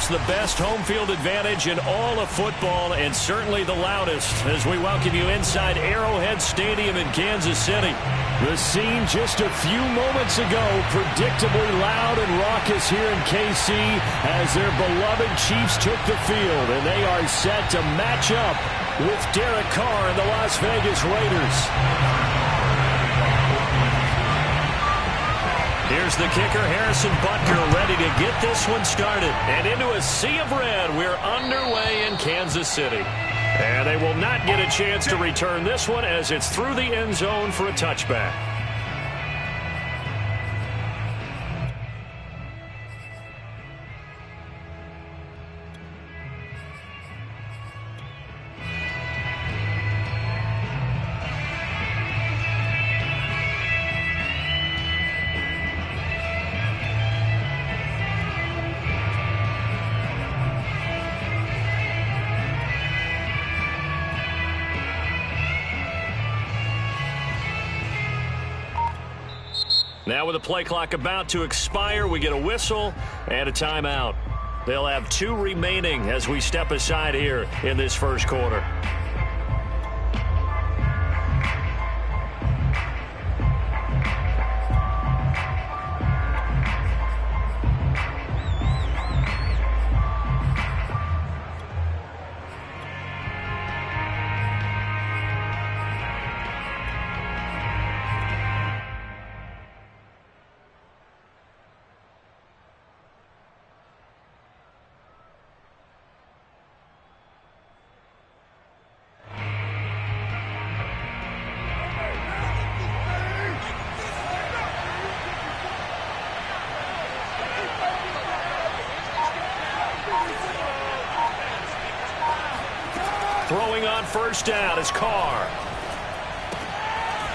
Chiefs the best home field advantage in all of football, and certainly the loudest, as we welcome you inside Arrowhead Stadium in Kansas City. The scene just a few moments ago, predictably loud and raucous here in KC as their beloved Chiefs took the field, and they are set to match up with Derek Carr and the Las Vegas Raiders. Here's the kicker, Harrison Butker, ready to get this one started. And into a sea of red, we're underway in Kansas City. And they will not get a chance to return this one as it's through the end zone for a touchback. Now with the play clock about to expire, we get a whistle and a timeout. They'll have 2 remaining as we step aside here in this first quarter. Throwing on first down is Carr.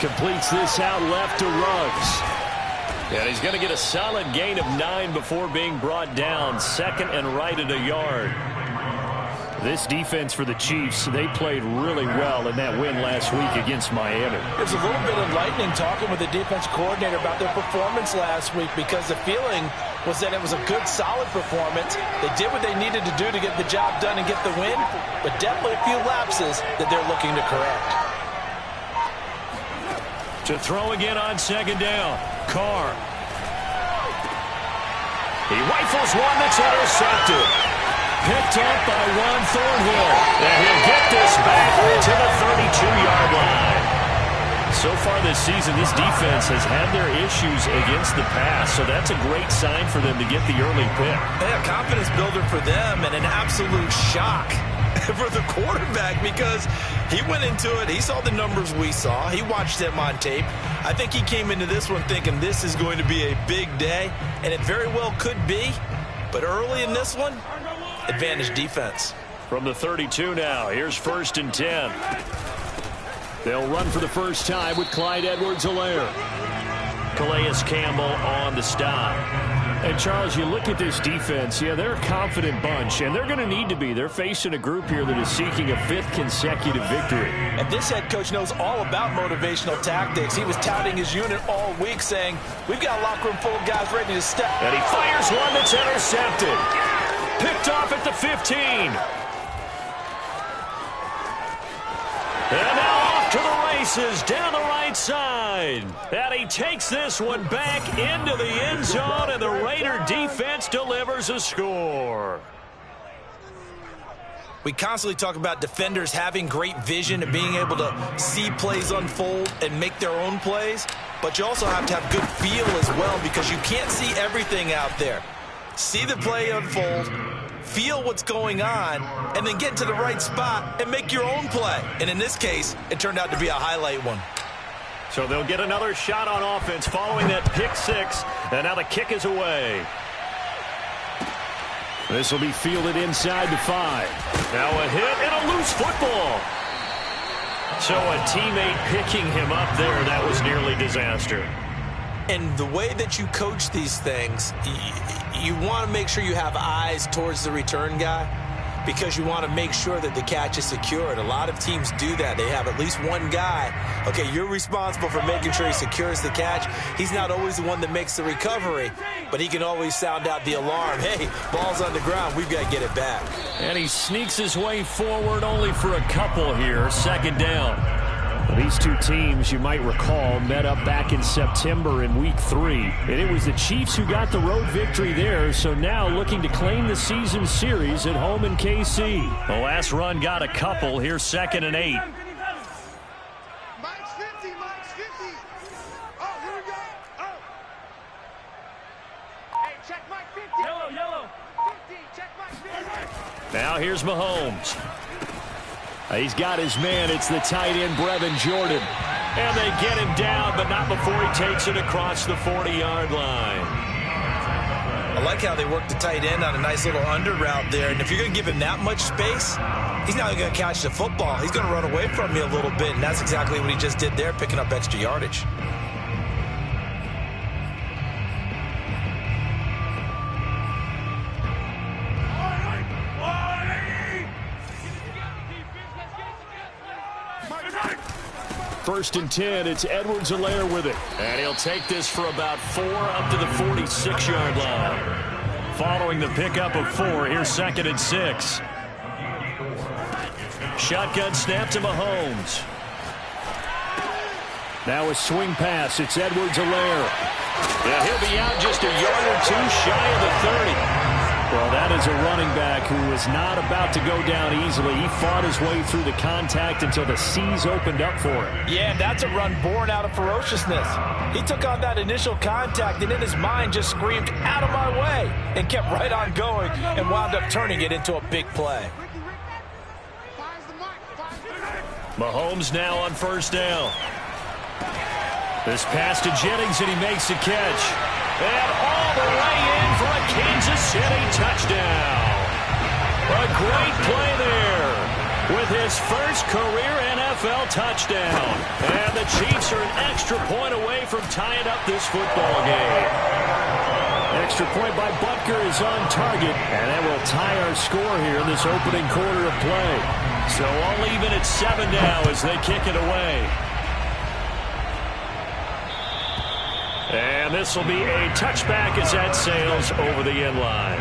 Completes this out left to Ruggs. And he's going to get a solid gain of 9 before being brought down. Second and right at a yard. This defense for the Chiefs, they played really well in that win last week against Miami. There's a little bit of lightning talking with the defense coordinator about their performance last week because the feeling was that it was a good, solid performance. They did what they needed to do to get the job done and get the win, but definitely a few lapses that they're looking to correct. To throw again on second down, Carr. He rifles one that's intercepted. Picked up by Juan Thornhill. And he'll get this back to the 32-yard line. So far this season, this defense has had their issues against the pass, so that's a great sign for them to get the early pick. Yeah, confidence builder for them and an absolute shock for the quarterback because he went into it. He saw the numbers we saw. He watched them on tape. I think he came into this one thinking this is going to be a big day, and it very well could be. But early in this one, advantage defense. From the 32 now, here's 1st and 10. They'll run for the first time with Clyde Edwards-Helaire. Calais Campbell on the stop. And, Charles, you look at this defense, yeah, they're a confident bunch, and they're going to need to be. They're facing a group here that is seeking a 5th consecutive victory. And this head coach knows all about motivational tactics. He was touting his unit all week saying, we've got a locker room full of guys ready to step. And he fires one that's intercepted. Picked off at the 15. And now off to the races down the right side. And he takes this one back into the end zone, and the Raider defense delivers a score. We constantly talk about defenders having great vision and being able to see plays unfold and make their own plays. But you also have to have good feel as well because you can't see everything out there. See the play unfold, feel what's going on, and then get to the right spot and make your own play. And in this case, it turned out to be a highlight one. So they'll get another shot on offense following that pick 6, and now the kick is away. This will be fielded inside the 5. Now a hit and a loose football. So a teammate picking him up there, that was nearly disaster. And the way that you coach these things, you want to make sure you have eyes towards the return guy because you want to make sure that the catch is secured. A lot of teams do that. They have at least one guy. Okay, you're responsible for making sure he secures the catch. He's not always the one that makes the recovery, but he can always sound out the alarm. Hey, ball's on the ground. We've got to get it back. And he sneaks his way forward only for a couple here. Second down. These two teams, you might recall, met up back in September in Week 3. And it was the Chiefs who got the road victory there, so now looking to claim the season series at home in KC. The last run got a couple. Here's 2nd and 8. Mike's 50, Mike's 50. Oh, here we go. Oh. Hey, check Mike 50. Yellow. 50, check Mike 50. Now here's Mahomes. He's got his man. It's the tight end, Brevin Jordan. And they get him down, but not before he takes it across the 40-yard line. I like how they work the tight end on a nice little under route there. And if you're going to give him that much space, he's not going to catch the football. He's going to run away from you a little bit, and that's exactly what he just did there, picking up extra yardage. First and 10, it's Edwards-Helaire with it. And he'll take this for about 4 up to the 46-yard line. Following the pickup of 4, here's 2nd and 6. Shotgun snap to Mahomes. Now a swing pass. It's Edwards-Helaire. And he'll be out just a yard or two shy of the 30. Well, that is a running back who is not about to go down easily. He fought his way through the contact until the seas opened up for him. Yeah, that's a run born out of ferociousness. He took on that initial contact and in his mind just screamed, "Out of my way," and kept right on going and wound up turning it into a big play. Mahomes now on first down. This pass to Jennings, and he makes the catch. And all the way in for a Kansas City touchdown. A great play there with his first career NFL touchdown. And the Chiefs are an extra point away from tying up this football game. Extra point by Butker is on target, and that will tie our score here in this opening quarter of play. So all even at 7 now as they kick it away. And this will be a touchback as that sails over the end line.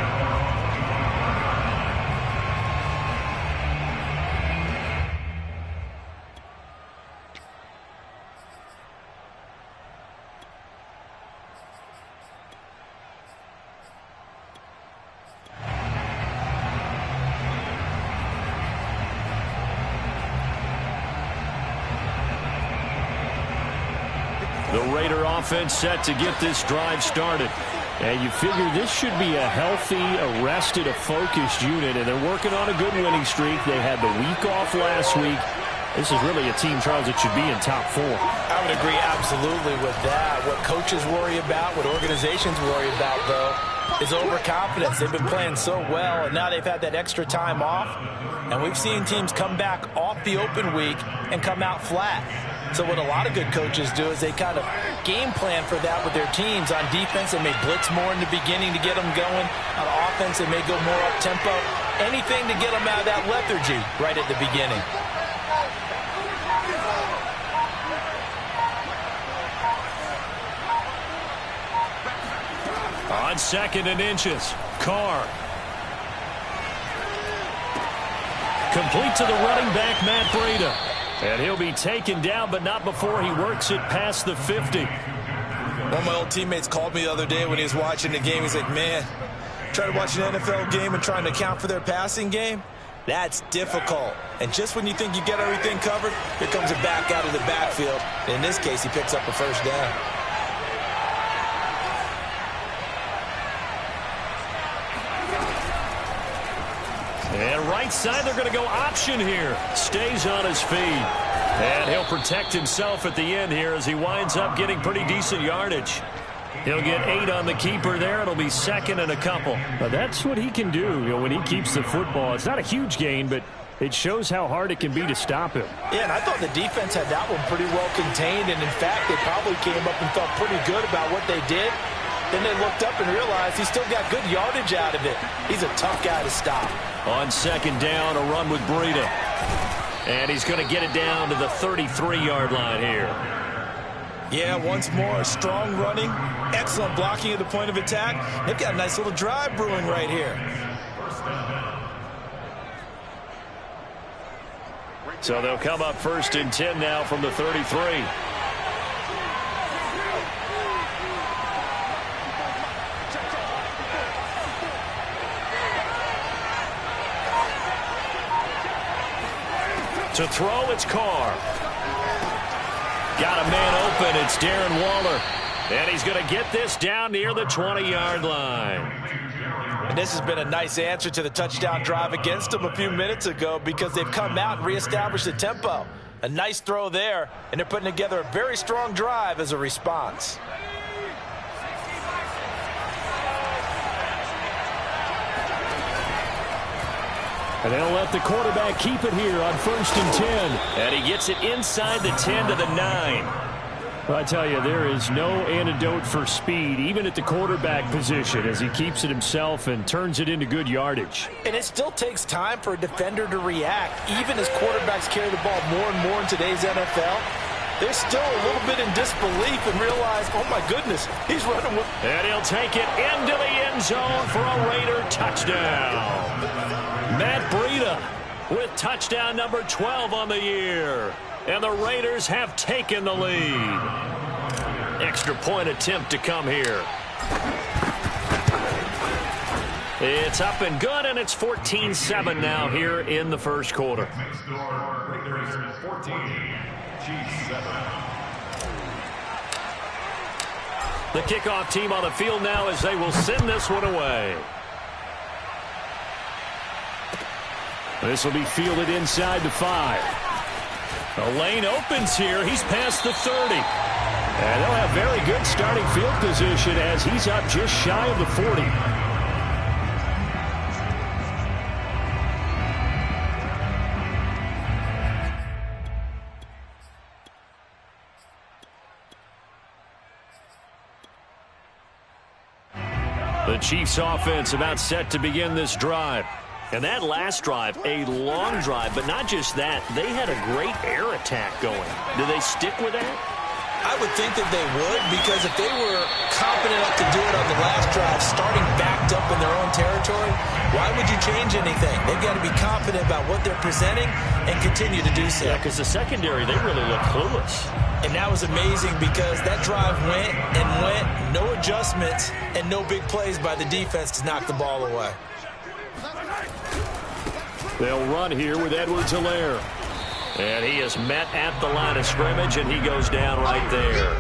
The Raider offense set to get this drive started. And you figure this should be a healthy, arrested, a focused unit, and they're working on a good winning streak. They had the week off last week. This is really a team, Charles, that should be in top 4. I would agree absolutely with that. What coaches worry about, what organizations worry about, though, is overconfidence. They've been playing so well, and now they've had that extra time off. And we've seen teams come back off the open week and come out flat. So what a lot of good coaches do is they kind of game plan for that with their teams. On defense, they may blitz more in the beginning to get them going. On offense, they may go more up-tempo. Anything to get them out of that lethargy right at the beginning. On 2nd and inches, Carr. Complete to the running back, Matt Breida. And he'll be taken down, but not before he works it past the 50. One of my old teammates called me the other day when he was watching the game. He's like, man, trying to watch an NFL game and trying to account for their passing game, that's difficult. And just when you think you get everything covered, here comes a back out of the backfield. In this case, he picks up a first down. And right side, they're going to go option here. Stays on his feet. And he'll protect himself at the end here as he winds up getting pretty decent yardage. He'll get 8 on the keeper there. It'll be 2nd and a couple. But that's what he can do, when he keeps the football. It's not a huge gain, but it shows how hard it can be to stop him. Yeah, and I thought the defense had that one pretty well contained. And, in fact, they probably came up and felt pretty good about what they did. Then they looked up and realized he still got good yardage out of it. He's a tough guy to stop. On second down, a run with Breida. And he's going to get it down to the 33-yard line here. Yeah, once more, strong running, excellent blocking at the point of attack. They've got a nice little drive brewing right here. So they'll come up 1st and 10 now from the 33. To throw, it's Carr. Got a man open. It's Darren Waller. And he's going to get this down near the 20-yard line. And this has been a nice answer to the touchdown drive against them a few minutes ago because they've come out and reestablished the tempo. A nice throw there, and they're putting together a very strong drive as a response. And they'll let the quarterback keep it here on 1st and 10. And he gets it inside the 10 to the 9. Well, I tell you, there is no antidote for speed, even at the quarterback position, as he keeps it himself and turns it into good yardage. And it still takes time for a defender to react, even as quarterbacks carry the ball more and more in today's NFL. They're still a little bit in disbelief and realize, oh, my goodness, he's running with... And he'll take it into the end zone for a Raider touchdown. Matt Breida with touchdown number 12 on the year. And the Raiders have taken the lead. Extra point attempt to come here. It's up and good, and it's 14-7 now here in the first quarter. Raiders 14, Chiefs 7. The kickoff team on the field now as they will send this one away. This will be fielded inside the 5. The lane opens here. He's past the 30. And they'll have very good starting field position as he's up just shy of the 40. The Chiefs offense about set to begin this drive. And that last drive, a long drive, but not just that. They had a great air attack going. Do they stick with that? I would think that they would, because if they were confident enough to do it on the last drive, starting backed up in their own territory, why would you change anything? They've got to be confident about what they're presenting and continue to do so. Yeah, because the secondary, they really look clueless. And that was amazing because that drive went and went, no adjustments, and no big plays by the defense to knock the ball away. They'll run here with Edwards-Helaire. And he is met at the line of scrimmage, and he goes down right there.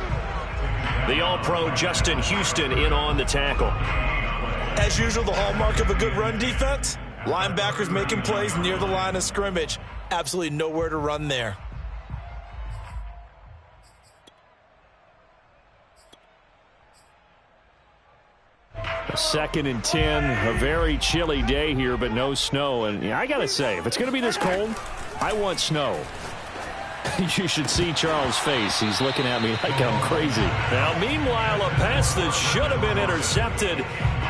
The All-Pro Justin Houston in on the tackle. As usual, the hallmark of a good run defense, linebackers making plays near the line of scrimmage. Absolutely nowhere to run there. A 2nd and 10, a very chilly day here, but no snow. And I got to say, if it's going to be this cold, I want snow. You should see Charles' face. He's looking at me like I'm crazy. Now, meanwhile, a pass that should have been intercepted,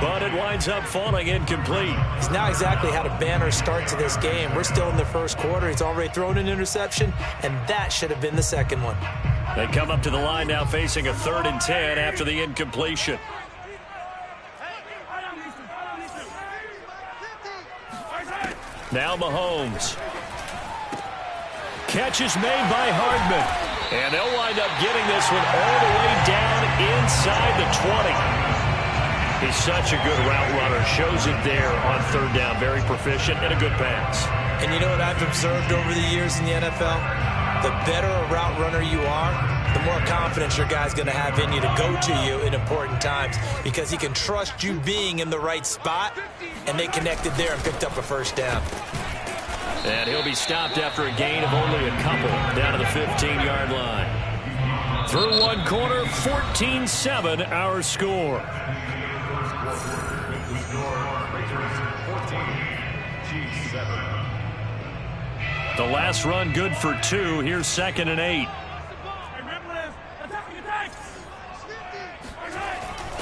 but it winds up falling incomplete. He's not exactly had a banner start to this game. We're still in the first quarter. He's already thrown an interception, and that should have been the second one. They come up to the line now facing a 3rd and 10 after the incompletion. Now Mahomes. Catch is made by Hardman. And they'll wind up getting this one all the way down inside the 20. He's such a good route runner. Shows it there on 3rd down. Very proficient and a good pass. And you know what I've observed over the years in the NFL? The better a route runner you are, the more confidence your guy's going to have in you to go to you in important times, because he can trust you being in the right spot, and they connected there and picked up a 1st down. And he'll be stopped after a gain of only a couple down to the 15-yard line. Through one quarter, 14-7 our score. The last run good for 2. Here's 2nd and 8.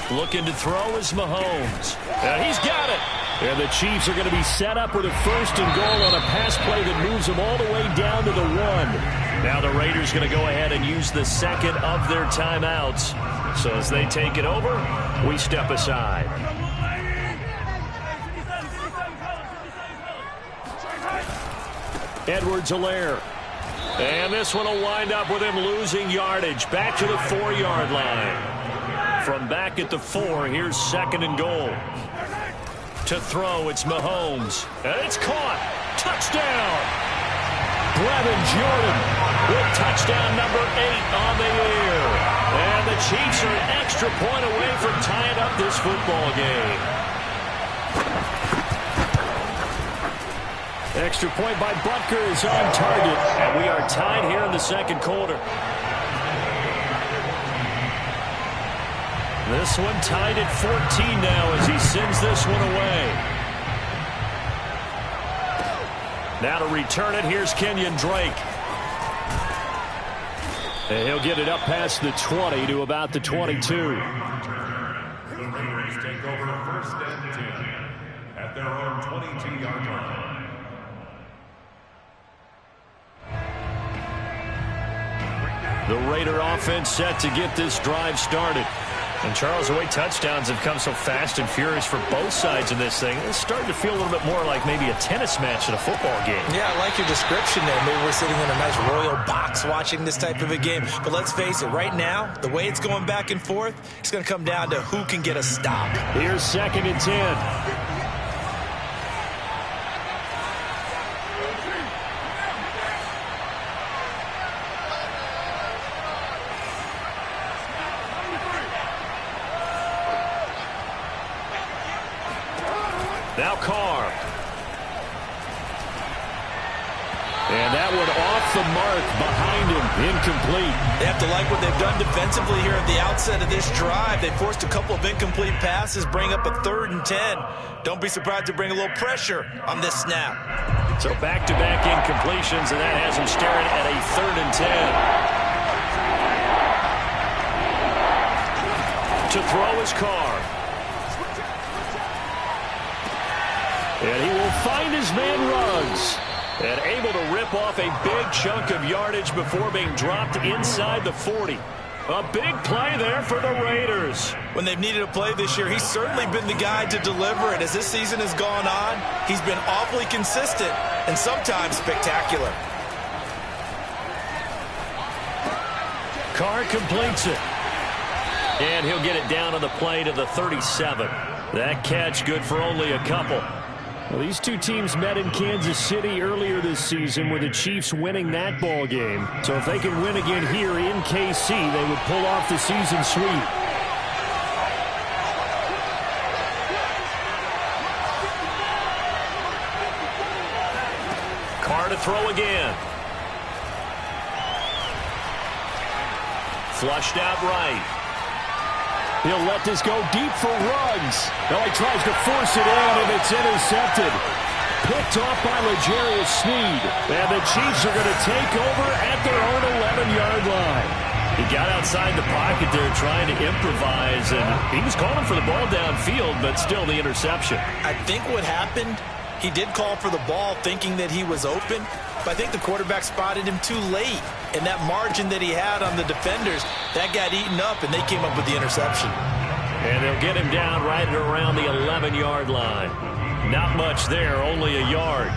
Looking to throw is Mahomes. He's got it. And the Chiefs are going to be set up with a 1st and goal on a pass play that moves them all the way down to the 1. Now the Raiders going to go ahead and use the second of their timeouts. So as they take it over, we step aside. Edwards-Helaire. And this one will wind up with him losing yardage. Back to the 4-yard line. From back at the 4, here's 2nd and goal. To throw, it's Mahomes. And it's caught. Touchdown. Brevin Jordan with touchdown number 8 on the year. And the Chiefs are an extra point away from tying up this football game. Extra point by Butker is on target. And we are tied here in the 2nd quarter. This one tied at 14 now as he sends this one away. Now to return it, here's Kenyon Drake. And he'll get it up past the 20 to about the 22. The Raiders take over 1st and 10 at their own 22-yard line. The Raider offense set to get this drive started. And Charles, the way touchdowns have come so fast and furious for both sides in this thing, it's starting to feel a little bit more like maybe a tennis match in a football game. Yeah, I like your description there. Maybe we're sitting in a nice royal box watching this type of a game. But let's face it, right now, the way it's going back and forth, it's going to come down to who can get a stop. Here's 2nd and 10. Now Carr. And that one off the mark behind him. Incomplete. They have to like what they've done defensively here at the outset of this drive. They forced a couple of incomplete passes, bring up a 3rd and 10. Don't be surprised to bring a little pressure on this snap. So back-to-back incompletions, and that has him staring at a 3rd and 10. To throw his Carr. And he will find his man Ruggs. And able to rip off a big chunk of yardage before being dropped inside the 40. A big play there for the Raiders. When they've needed a play this year, he's certainly been the guy to deliver it. As this season has gone on, he's been awfully consistent and sometimes spectacular. Carr completes it. And he'll get it down on the play to the 37. That catch good for only a couple. Well, these two teams met in Kansas City earlier this season with the Chiefs winning that ball game. So if they can win again here in KC, they would pull off the season sweep. Carr to throw again. Flushed out right. He'll let this go deep for Ruggs. Now he tries to force it in, and it's intercepted. Picked off by L'Jarius Sneed. And the Chiefs are going to take over at their own 11-yard line. He got outside the pocket there trying to improvise, and he was calling for the ball downfield, but still the interception. I think what happened, he did call for the ball thinking that he was open, but I think the quarterback spotted him too late. And that margin that he had on the defenders, that got eaten up, and they came up with the interception. And they'll get him down right at around the 11-yard line. Not much there, only a yard.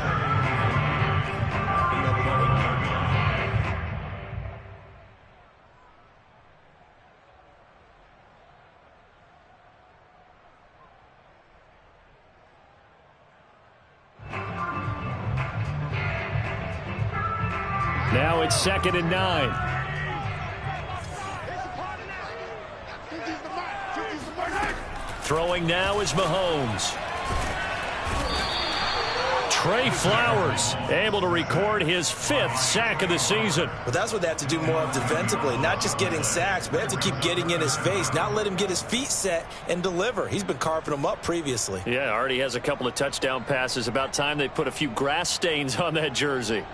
Now it's 2nd and 9. Throwing now is Mahomes. Trey Flowers able to record his 5th sack of the season. But that's what they have to do more of defensively. Not just getting sacks, but they have to keep getting in his face. Not let him get his feet set and deliver. He's been carving them up previously. Yeah, already has a couple of touchdown passes. About time they put a few grass stains on that jersey.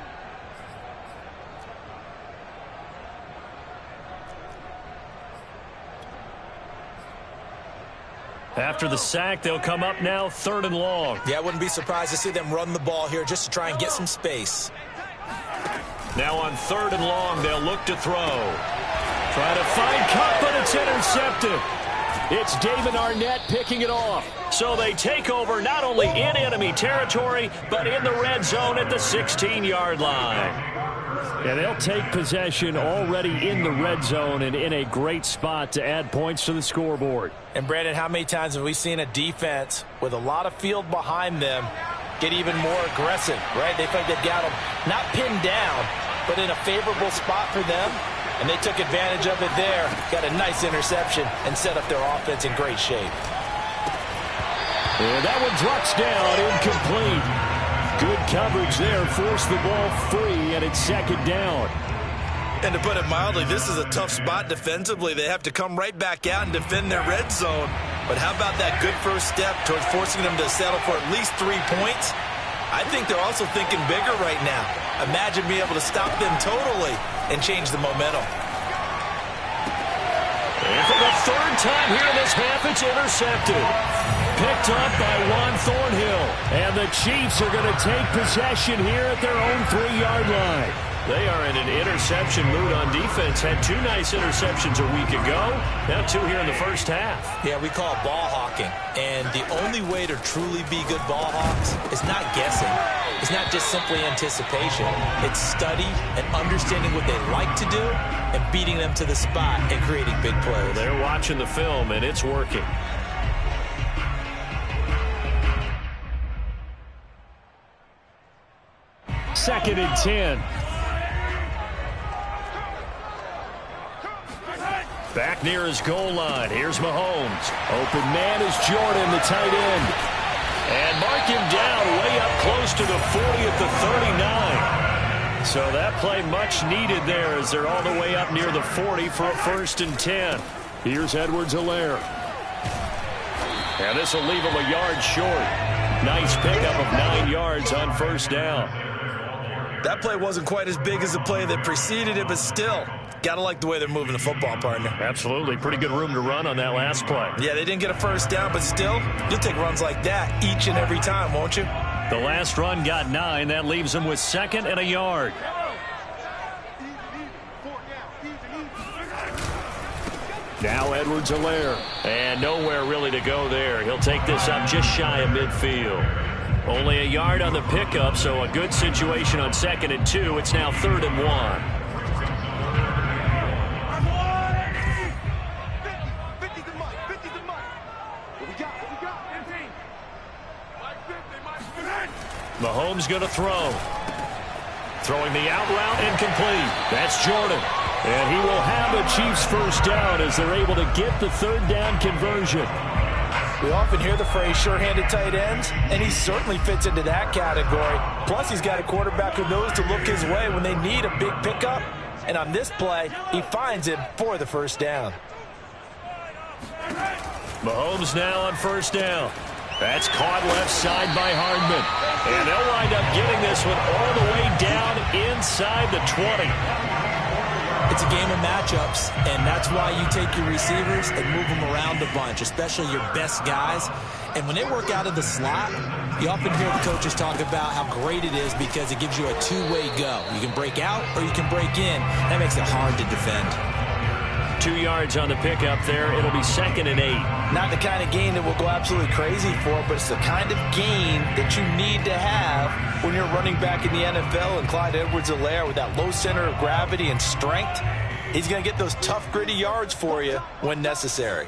After the sack, they'll come up now 3rd and long. Yeah, I wouldn't be surprised to see them run the ball here just to try and get some space. Now on 3rd and long, they'll look to throw. Try to find Cup, but it's intercepted. It's David Arnett picking it off. So they take over not only in enemy territory, but in the red zone at the 16-yard line. And they'll take possession already in the red zone and in a great spot to add points to the scoreboard. And, Brandon, how many times have we seen a defense with a lot of field behind them get even more aggressive, right? They feel like they've got them not pinned down, but in a favorable spot for them. And they took advantage of it there, got a nice interception, and set up their offense in great shape. And that one drops down, incomplete. Good coverage there, forced the ball free, and it's 2nd down. And to put it mildly, this is a tough spot defensively. They have to come right back out and defend their red zone. But how about that good first step towards forcing them to settle for at least 3 points? I think they're also thinking bigger right now. Imagine being able to stop them totally and change the momentum. And for the 3rd time here in this half, it's intercepted. Picked up by Juan Thornhill. And the Chiefs are going to take possession here at their own 3-yard line. They are in an interception mood on defense. Had 2 nice interceptions a week ago. Now 2 here in the first half. Yeah, we call it ball hawking. And the only way to truly be good ball hawks is not guessing. It's not just simply anticipation. It's study and understanding what they like to do and beating them to the spot and creating big plays. They're watching the film, and it's working. Second and 10. Back near his goal line. Here's Mahomes. Open man is Jordan, the tight end. And mark him down way up close to the 40 at the 39. So that play much needed there as they're all the way up near the 40 for a 1st and 10. Here's Edwards-Helaire. And this will leave him a yard short. Nice pickup of 9 yards on 1st down. That play wasn't quite as big as the play that preceded it, but still, got to like the way they're moving the football, partner. Absolutely. Pretty good room to run on that last play. Yeah, they didn't get a 1st down, but still, you'll take runs like that each and every time, won't you? The last run got 9. That leaves him with 2nd and a yard. Now Edwards-Helaire. And nowhere really to go there. He'll take this up just shy of midfield. Only a yard on the pickup, so a good situation on 2nd and 2. It's now 3rd and 1. Mahomes going to throw. Throwing the out route, incomplete. That's Jordan. And he will have a Chiefs 1st down as they're able to get the 3rd down conversion. We often hear the phrase sure-handed tight ends, and he certainly fits into that category. Plus, he's got a quarterback who knows to look his way when they need a big pickup. And on this play, he finds him for the 1st down. Mahomes now on 1st down. That's caught left side by Hardman. And they'll wind up getting this one all the way down inside the 20. It's a game of matchups, and that's why you take your receivers and move them around a bunch, especially your best guys. And when they work out of the slot, you often hear the coaches talk about how great it is because it gives you a 2-way go. You can break out or you can break in. That makes it hard to defend. 2 yards on the pickup there. It'll be 2nd and 8. Not the kind of gain that we'll go absolutely crazy for, but it's the kind of gain that you need to have when you're running back in the NFL. And Clyde Edwards-Helaire, with that low center of gravity and strength, he's going to get those tough, gritty yards for you when necessary.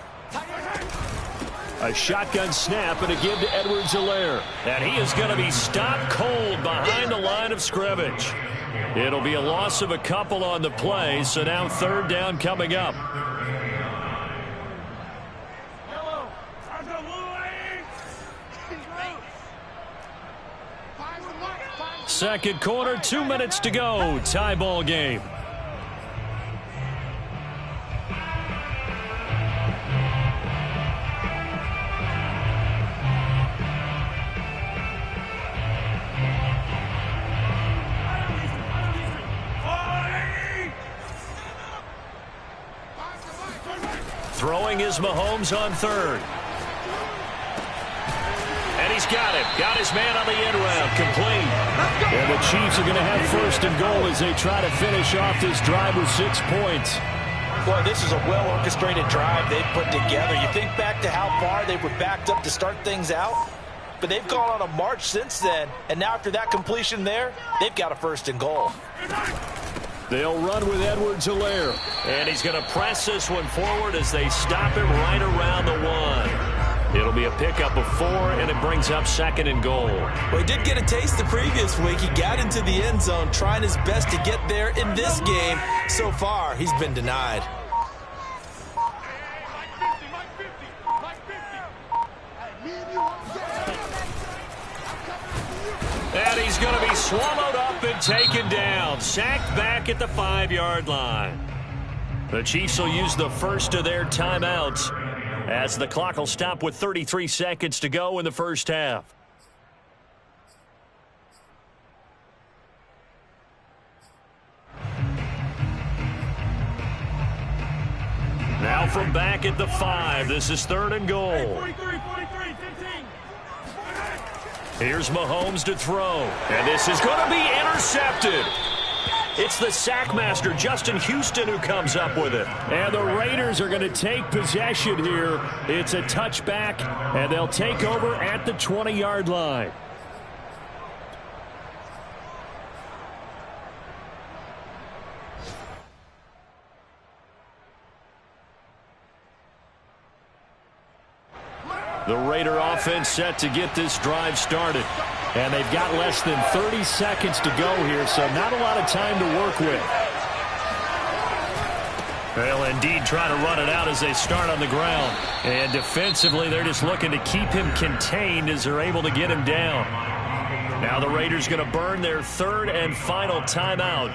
A shotgun snap and a give to Edwards-Helaire. And he is going to be stopped cold behind the line of scrimmage. It'll be a loss of a couple on the play, so now 3rd down coming up. Second quarter, 2 minutes to go. Tie ball game. Throwing is Mahomes on 3rd. he's got it. Got his man on the end route. Complete. And the Chiefs are going to have first and goal as they try to finish off this drive with 6 points. Boy, this is a well-orchestrated drive they've put together. You think back to how far they were backed up to start things out, but they've gone on a march since then, and now after that completion there, they've got a first and goal. They'll run with Edwards-Helaire. And he's going to press this one forward as they stop him right around the 1. It'll be a pickup of 4, and it brings up second and goal. Well, he did get a taste the previous week. He got into the end zone, trying his best to get there in this game. So far, he's been denied. And he's going to be swallowed up and taken down. Sacked back at the 5-yard line. The Chiefs will use the first of their timeouts as the clock will stop with 33 seconds to go in the first half. Now from back at the 5, this is third and goal. Here's Mahomes to throw. And this is going to be intercepted. It's the sackmaster, Justin Houston, who comes up with it. And the Raiders are going to take possession here. It's a touchback, and they'll take over at the 20-yard line. The Raider offense set to get this drive started. And they've got less than 30 seconds to go here, so not a lot of time to work with. They'll indeed try to run it out as they start on the ground. And defensively, they're just looking to keep him contained as they're able to get him down. Now the Raiders going to burn their third and final timeout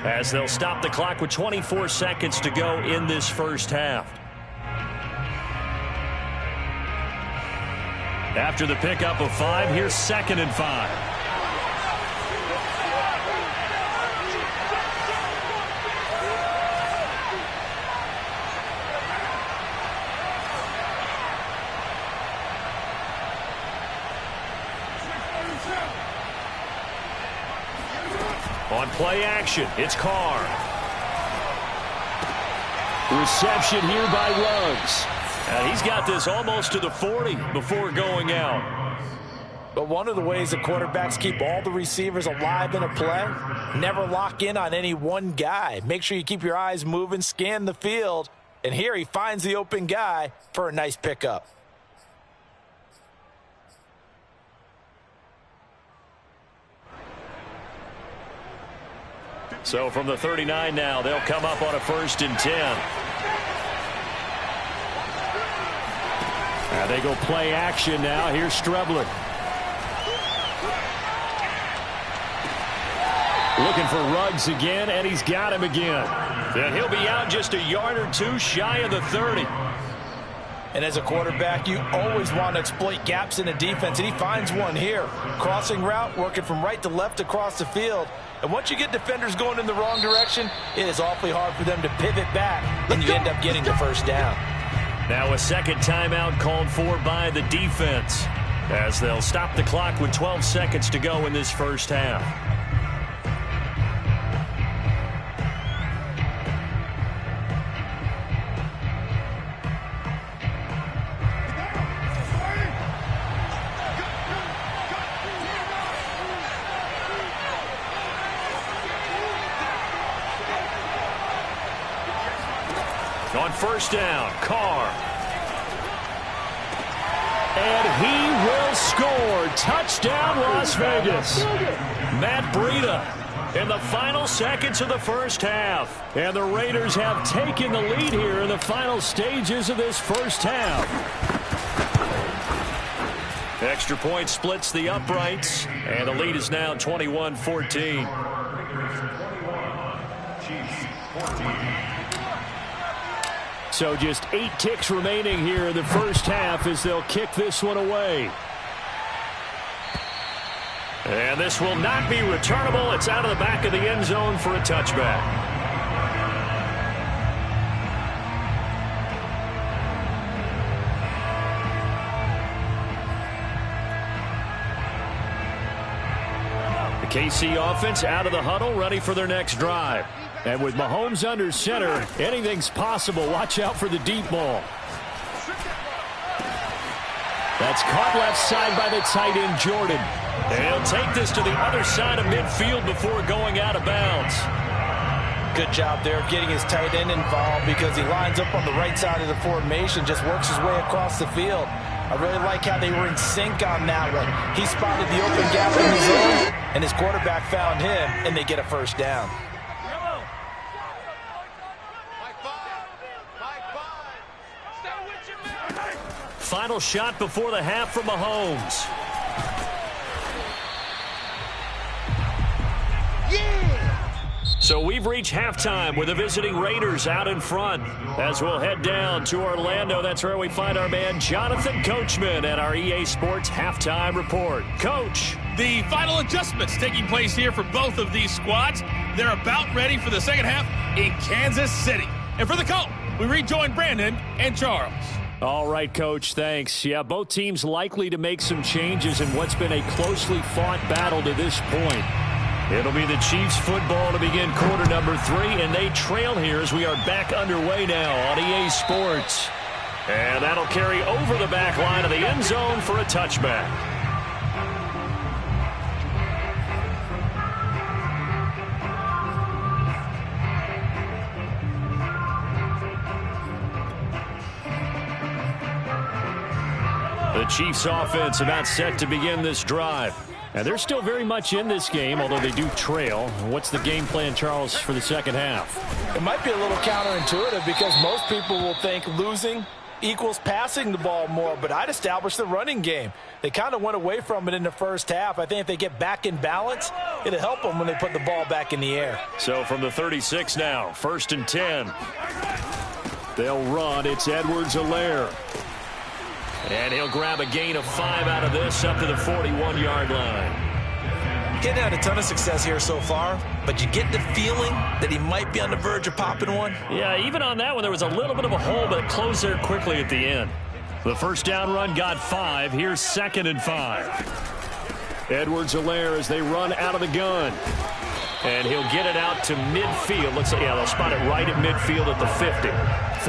as they'll stop the clock with 24 seconds to go in this first half. After the pickup of 5, here's second and 5. On play action, it's Carr. Reception here by Ruggs. He's got this almost to the 40 before going out. But one of the ways the quarterbacks keep all the receivers alive in a play, never lock in on any one guy. Make sure you keep your eyes moving, scan the field, and here he finds the open guy for a nice pickup. So from the 39 now, they'll come up on a first and 10. They go play action now. Here's Strebler. Looking for Ruggs again, and he's got him again. And he'll be out just a yard or two shy of the 30. And as a quarterback, you always want to exploit gaps in the defense, and he finds one here. Crossing route, working from right to left across the field. And once you get defenders going in the wrong direction, it is awfully hard for them to pivot back, and you end up getting the first down. Now a second timeout called for by the defense as they'll stop the clock with 12 seconds to go in this first half. On first down, Carr. And he will score. Touchdown, Las Vegas. Matt Breida in the final seconds of the first half. And the Raiders have taken the lead here in the final stages of this first half. Extra point splits the uprights, and the lead is now 21-14. So just 8 ticks remaining here in the first half as they'll kick this one away. And this will not be returnable. It's out of the back of the end zone for a touchback. KC offense out of the huddle, ready for their next drive. And with Mahomes under center, anything's possible. Watch out for the deep ball. That's caught left side by the tight end, Jordan. And he'll take this to the other side of midfield before going out of bounds. Good job there getting his tight end involved because he lines up on the right side of the formation, just works his way across the field. I really like how they were in sync on that one. He spotted the open gap in the zone, and his quarterback found him, and they get a first down. Final shot before the half from Mahomes. So we've reached halftime with the visiting Raiders out in front. As we'll head down to Orlando, that's where we find our man Jonathan Coachman at our EA Sports Halftime Report. Coach. The final adjustments taking place here for both of these squads. They're about ready for the second half in Kansas City. And for the call, we rejoin Brandon and Charles. All right, Coach, thanks. Yeah, both teams likely to make some changes in what's been a closely fought battle to this point. It'll be the Chiefs football to begin quarter number 3, and they trail here as we are back underway now on EA Sports. And that'll carry over the back line of the end zone for a touchback. The Chiefs offense about set to begin this drive. And they're still very much in this game, although they do trail. What's the game plan, Charles, for the second half? It might be a little counterintuitive because most people will think losing equals passing the ball more, but I'd establish the running game. They kind of went away from it in the first half. I think if they get back in balance, it'll help them when they put the ball back in the air. So from the 36 now, 1st and 10. They'll run. It's Edwards-Helaire. And he'll grab a gain of 5 out of this up to the 41-yard line. Getting had a ton of success here so far, but you get the feeling that he might be on the verge of popping one. Yeah, even on that one, there was a little bit of a hole, but it closed there quickly at the end. The first down run got 5. Here's 2nd and 5. Edwards-Helaire as they run out of the gun. And he'll get it out to midfield. Looks like, yeah, they'll spot it right at midfield at the 50.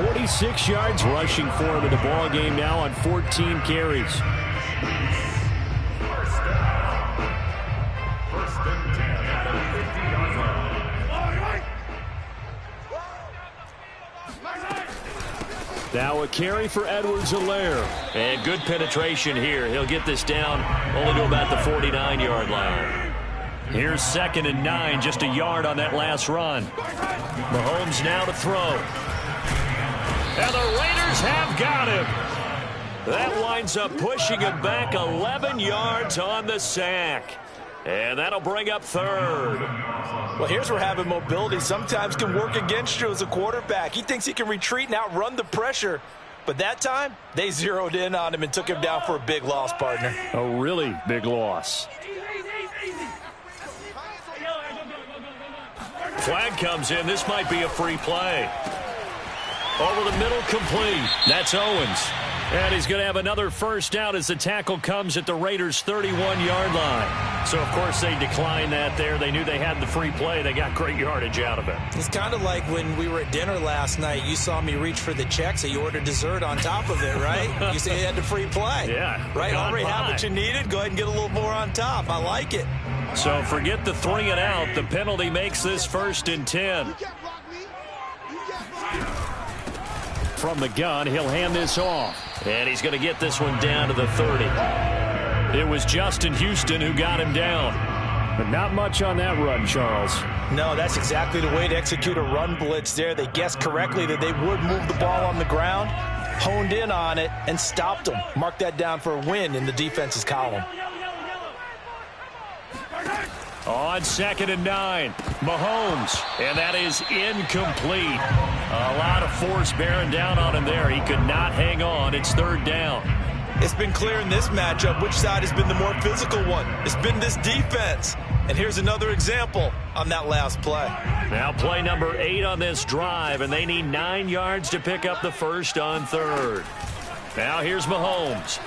46 yards rushing for him in the ball game now on 14 carries. First and 10 at the 50-yard line. Now a carry for Edwards-Helaire. And good penetration here. He'll get this down only to about the 49-yard line. Here's 2nd and 9, just a yard on that last run. Mahomes now to throw. And the Raiders have got him. That winds up pushing him back 11 yards on the sack. And that'll bring up 3rd. Well, here's where having mobility sometimes can work against you as a quarterback. He thinks he can retreat and outrun the pressure. But that time, they zeroed in on him and took him down for a big loss, partner. A really big loss. Flag comes in. This might be a free play. Over the middle, complete. That's Owens. And he's going to have another first down as the tackle comes at the Raiders' 31-yard line. So, of course, they declined that there. They knew they had the free play. They got great yardage out of it. It's kind of like when we were at dinner last night. You saw me reach for the check, so you ordered dessert on top of it, right? You said you had the free play. Yeah. Right, already have what you needed. Go ahead and get a little more on top. I like it. So forget the 3 and out. The penalty makes this 1st and 10. From the gun, he'll hand this off. And he's going to get this one down to the 30. It was Justin Houston who got him down. But not much on that run, Charles. No, that's exactly the way to execute a run blitz there. They guessed correctly that they would move the ball on the ground, honed in on it, and stopped them. Mark that down for a win in the defense's column. On 2nd and 9, Mahomes, and that is incomplete. A lot of force bearing down on him there. He could not hang on. It's 3rd down. It's been clear in this matchup which side has been the more physical one. It's been this defense. And here's another example on that last play. Now play number 8 on this drive, and they need 9 yards to pick up the first on 3rd. Now here's Mahomes.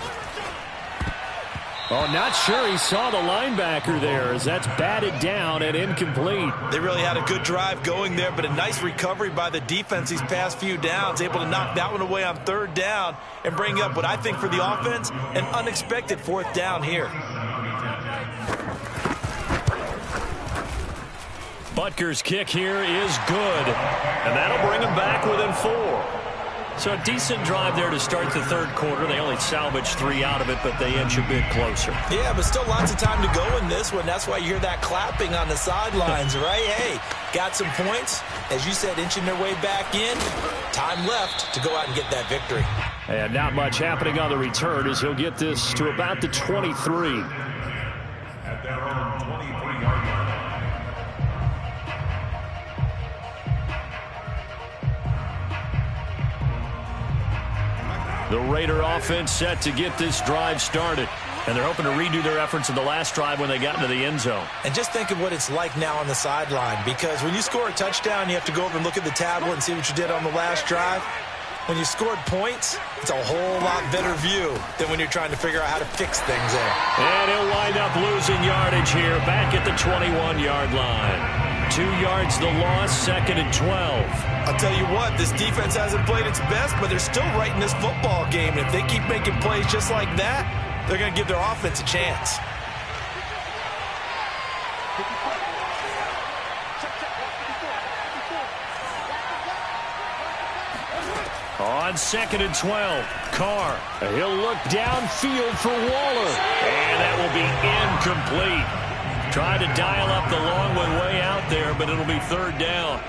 Oh, not sure he saw the linebacker there as that's batted down and incomplete. They really had a good drive going there, but a nice recovery by the defense these past few downs, able to knock that one away on third down and bring up what I think for the offense, an unexpected fourth down here. Butker's kick here is good, and that'll bring him back within 4. So a decent drive there to start the third quarter. They only salvaged 3 out of it, but they inch a bit closer. Yeah, but still lots of time to go in this one. That's why you hear that clapping on the sidelines, right? Hey, got some points. As you said, inching their way back in. Time left to go out and get that victory. And not much happening on the return as he'll get this to about the 23. At their own 23-yard line. The Raider offense set to get this drive started. And they're hoping to redo their efforts in the last drive when they got into the end zone. And just think of what it's like now on the sideline, because when you score a touchdown, you have to go over and look at the tablet and see what you did on the last drive. When you scored points, it's a whole lot better view than when you're trying to figure out how to fix things there. And he'll wind up losing yardage here back at the 21-yard line. 2 yards the loss, 2nd and 12. I'll tell you what, this defense hasn't played its best, but they're still right in this football game. And if they keep making plays just like that, they're going to give their offense a chance. On 2nd and 12, Carr. He'll look downfield for Waller. And that will be incomplete. Tried to dial up the long one way out there, but it'll be third down.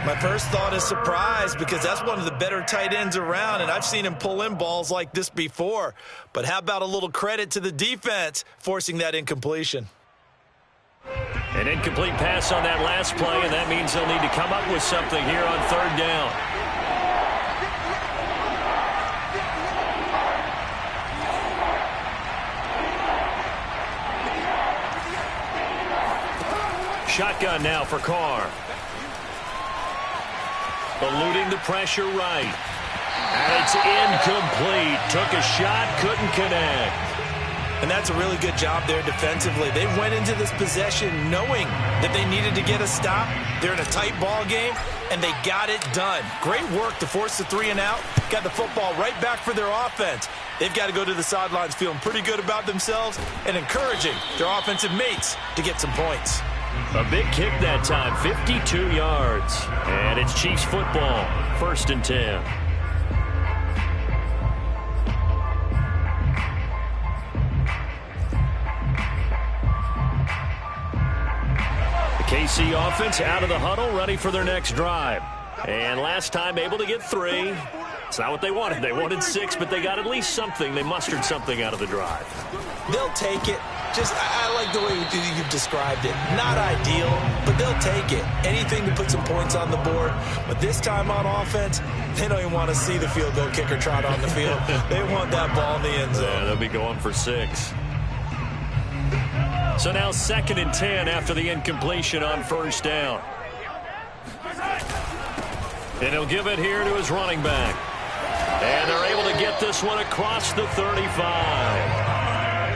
My first thought is surprise, because that's one of the better tight ends around, and I've seen him pull in balls like this before. But how about a little credit to the defense forcing that incompletion? An incomplete pass on that last play, and that means they'll need to come up with something here on third down. Shotgun now for Carr. Eluding the pressure right. And it's incomplete. Took a shot, couldn't connect. And that's a really good job there defensively. They went into this possession knowing that they needed to get a stop. They're in a tight ball game, and they got it done. Great work to force the 3 and out. Got the football right back for their offense. They've got to go to the sidelines feeling pretty good about themselves and encouraging their offensive mates to get some points. A big kick that time, 52 yards. And it's Chiefs football, 1st and 10. The KC offense out of the huddle, ready for their next drive. And last time able to get 3. It's not what they wanted. They wanted 6, but they got at least something. They mustered something out of the drive. They'll take it. I like the way you've described it. Not ideal, but they'll take it. Anything to put some points on the board. But this time on offense, they don't even want to see the field goal kicker trot on the field. They want that ball in the end zone. Yeah, they'll be going for 6. So now 2nd and 10 after the incompletion on first down. And he'll give it here to his running back. And they're able to get this one across the 35.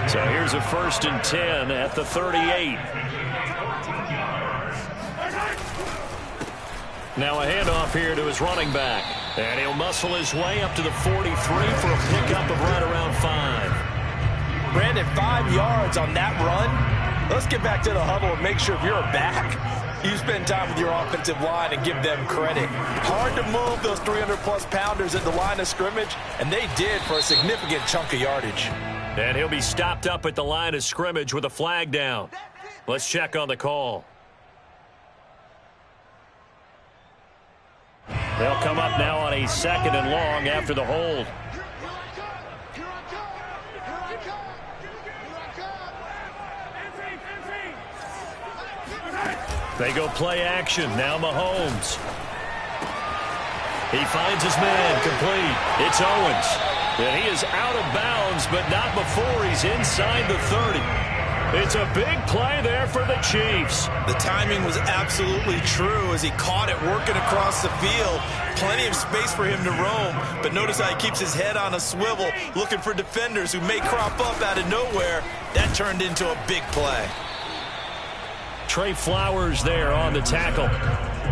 So here's a 1st and 10 at the 38. Now a handoff here to his running back. And he'll muscle his way up to the 43 for a pickup of right around 5. Brandon, 5 yards on that run. Let's get back to the huddle and make sure if you're a back, you spend time with your offensive line and give them credit. Hard to move those 300-plus pounders at the line of scrimmage, and they did for a significant chunk of yardage. And he'll be stopped up at the line of scrimmage with a flag down. Let's check on the call. They'll come up now on a 2nd and long after the hold. They go play action. Now Mahomes. He finds his man complete. It's Owens. And he is out of bounds, but not before he's inside the 30. It's a big play there for the Chiefs. The timing was absolutely true as he caught it working across the field. Plenty of space for him to roam, but notice how he keeps his head on a swivel, looking for defenders who may crop up out of nowhere. That turned into a big play. Trey Flowers there on the tackle.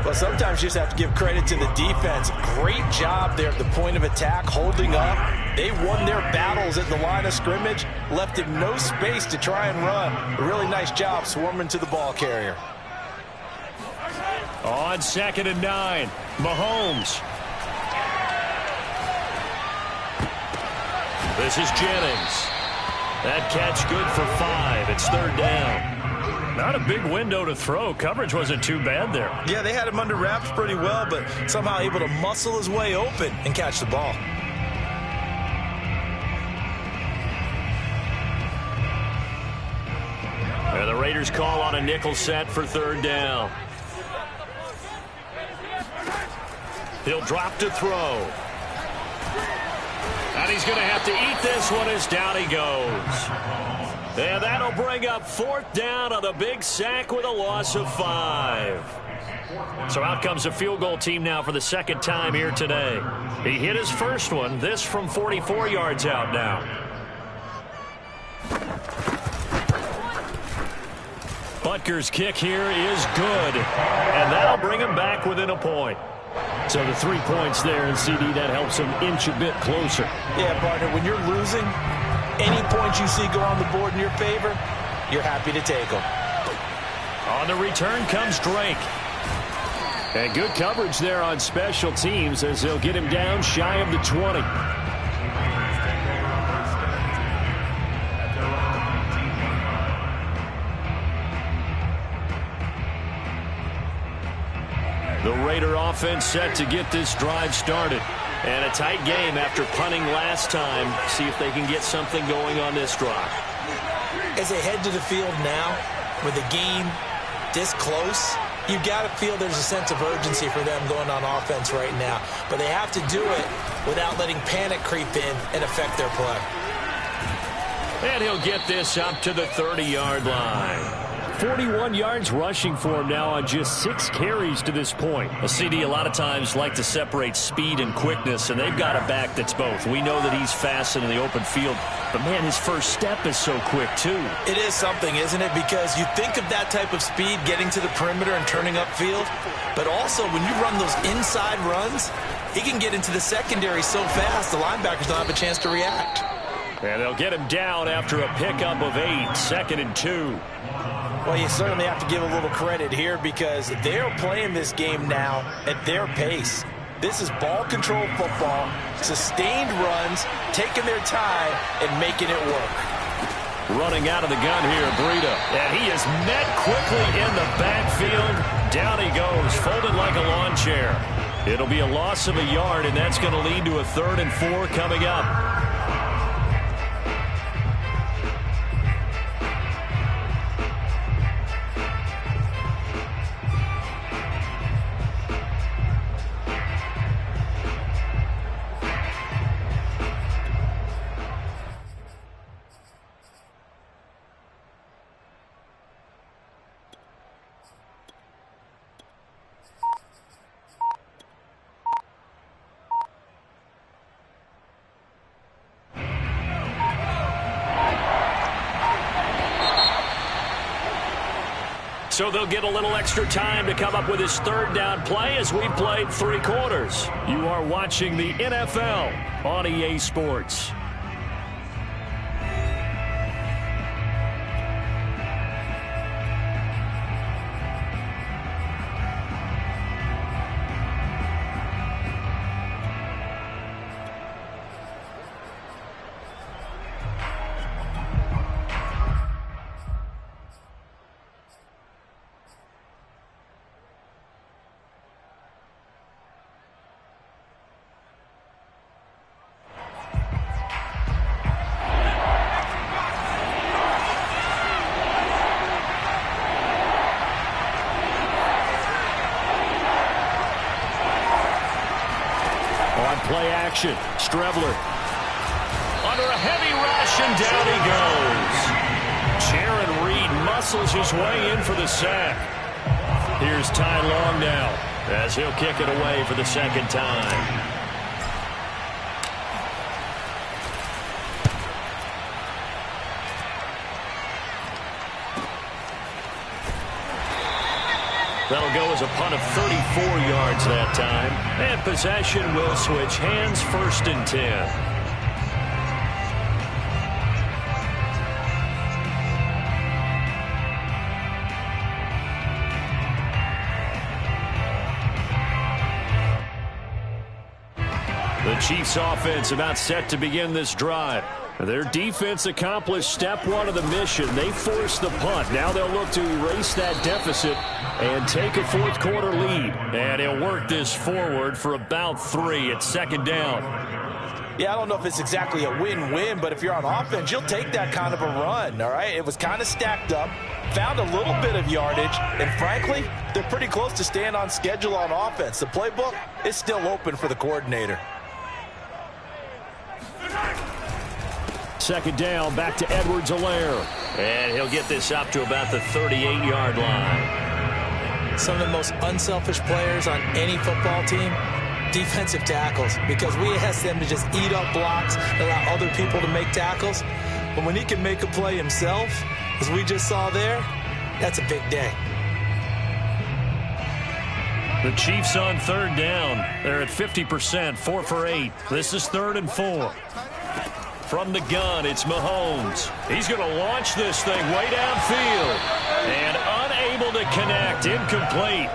Well, sometimes you just have to give credit to the defense. Great job there at the point of attack, holding up. They won their battles at the line of scrimmage, left him no space to try and run. A really nice job swarming to the ball carrier. On 2nd and 9, Mahomes. This is Jennings. That catch good for 5. It's 3rd down. Not a big window to throw. Coverage wasn't too bad there. Yeah, they had him under wraps pretty well, but somehow able to muscle his way open and catch the ball. And the Raiders call on a nickel set for 3rd down. He'll drop to throw. And he's going to have to eat this one as down he goes. And that'll bring up 4th down on the big sack with a loss of 5. So out comes a field goal team now for the 2nd time here today. He hit his first one, this from 44 yards out now. Butker's kick here is good. And that'll bring him back within a point. So the 3 points there, and CD, that helps him inch a bit closer. Yeah, partner, when you're losing, any points you see go on the board in your favor, you're happy to take them. On the return comes Drake. And good coverage there on special teams as they'll get him down shy of the 20. The Raider offense set to get this drive started. And a tight game after punting last time. See if they can get something going on this drive. As they head to the field now, with the game this close, you've got to feel there's a sense of urgency for them going on offense right now. But they have to do it without letting panic creep in and affect their play. And he'll get this up to the 30-yard line. 41 yards rushing for him now on just 6 carries to this point. A CD a lot of times like to separate speed and quickness, and they've got a back that's both. We know that he's fast in the open field, but man, his first step is so quick too. It is something, isn't it? Because you think of that type of speed getting to the perimeter and turning upfield, but also when you run those inside runs, he can get into the secondary so fast the linebackers don't have a chance to react. And they'll get him down after a pickup of 8, 2nd and 2. Well, you certainly have to give a little credit here because they're playing this game now at their pace. This is ball control football, sustained runs, taking their time and making it work. Running out of the gun here, Breida. And he is met quickly in the backfield. Down he goes, folded like a lawn chair. It'll be a loss of a yard, and that's going to lead to a 3rd and 4 coming up. So they'll get a little extra time to come up with his 3rd down play as we played 3 quarters. You are watching the NFL on EA Sports. Play action. Strebler under a heavy rush, and down he goes. Jaron Reed muscles his way in for the sack. Here's Ty Long now, as he'll kick it away for the second time. That'll go as a punt of 34 yards that time. And possession will switch hands, 1st and 10. The Chiefs offense about set to begin this drive. Their defense accomplished step 1 of the mission. They forced the punt. Now they'll look to erase that deficit and take a 4th quarter lead. And he'll work this forward for about 3 at 2nd down. Yeah, I don't know if it's exactly a win-win, but if you're on offense, you'll take that kind of a run, all right? It was kind of stacked up, found a little bit of yardage, and frankly, they're pretty close to staying on schedule on offense. The playbook is still open for the coordinator. 2nd down, back to Edwards-Helaire. And he'll get this up to about the 38-yard line. Some of the most unselfish players on any football team, defensive tackles, because we ask them to just eat up blocks, allow other people to make tackles. But when he can make a play himself, as we just saw there, that's a big day. The Chiefs on 3rd down. They're at 50%, 4 for 8. This is 3rd and 4. From the gun, it's Mahomes. He's going to launch this thing way downfield. And unable to connect, incomplete.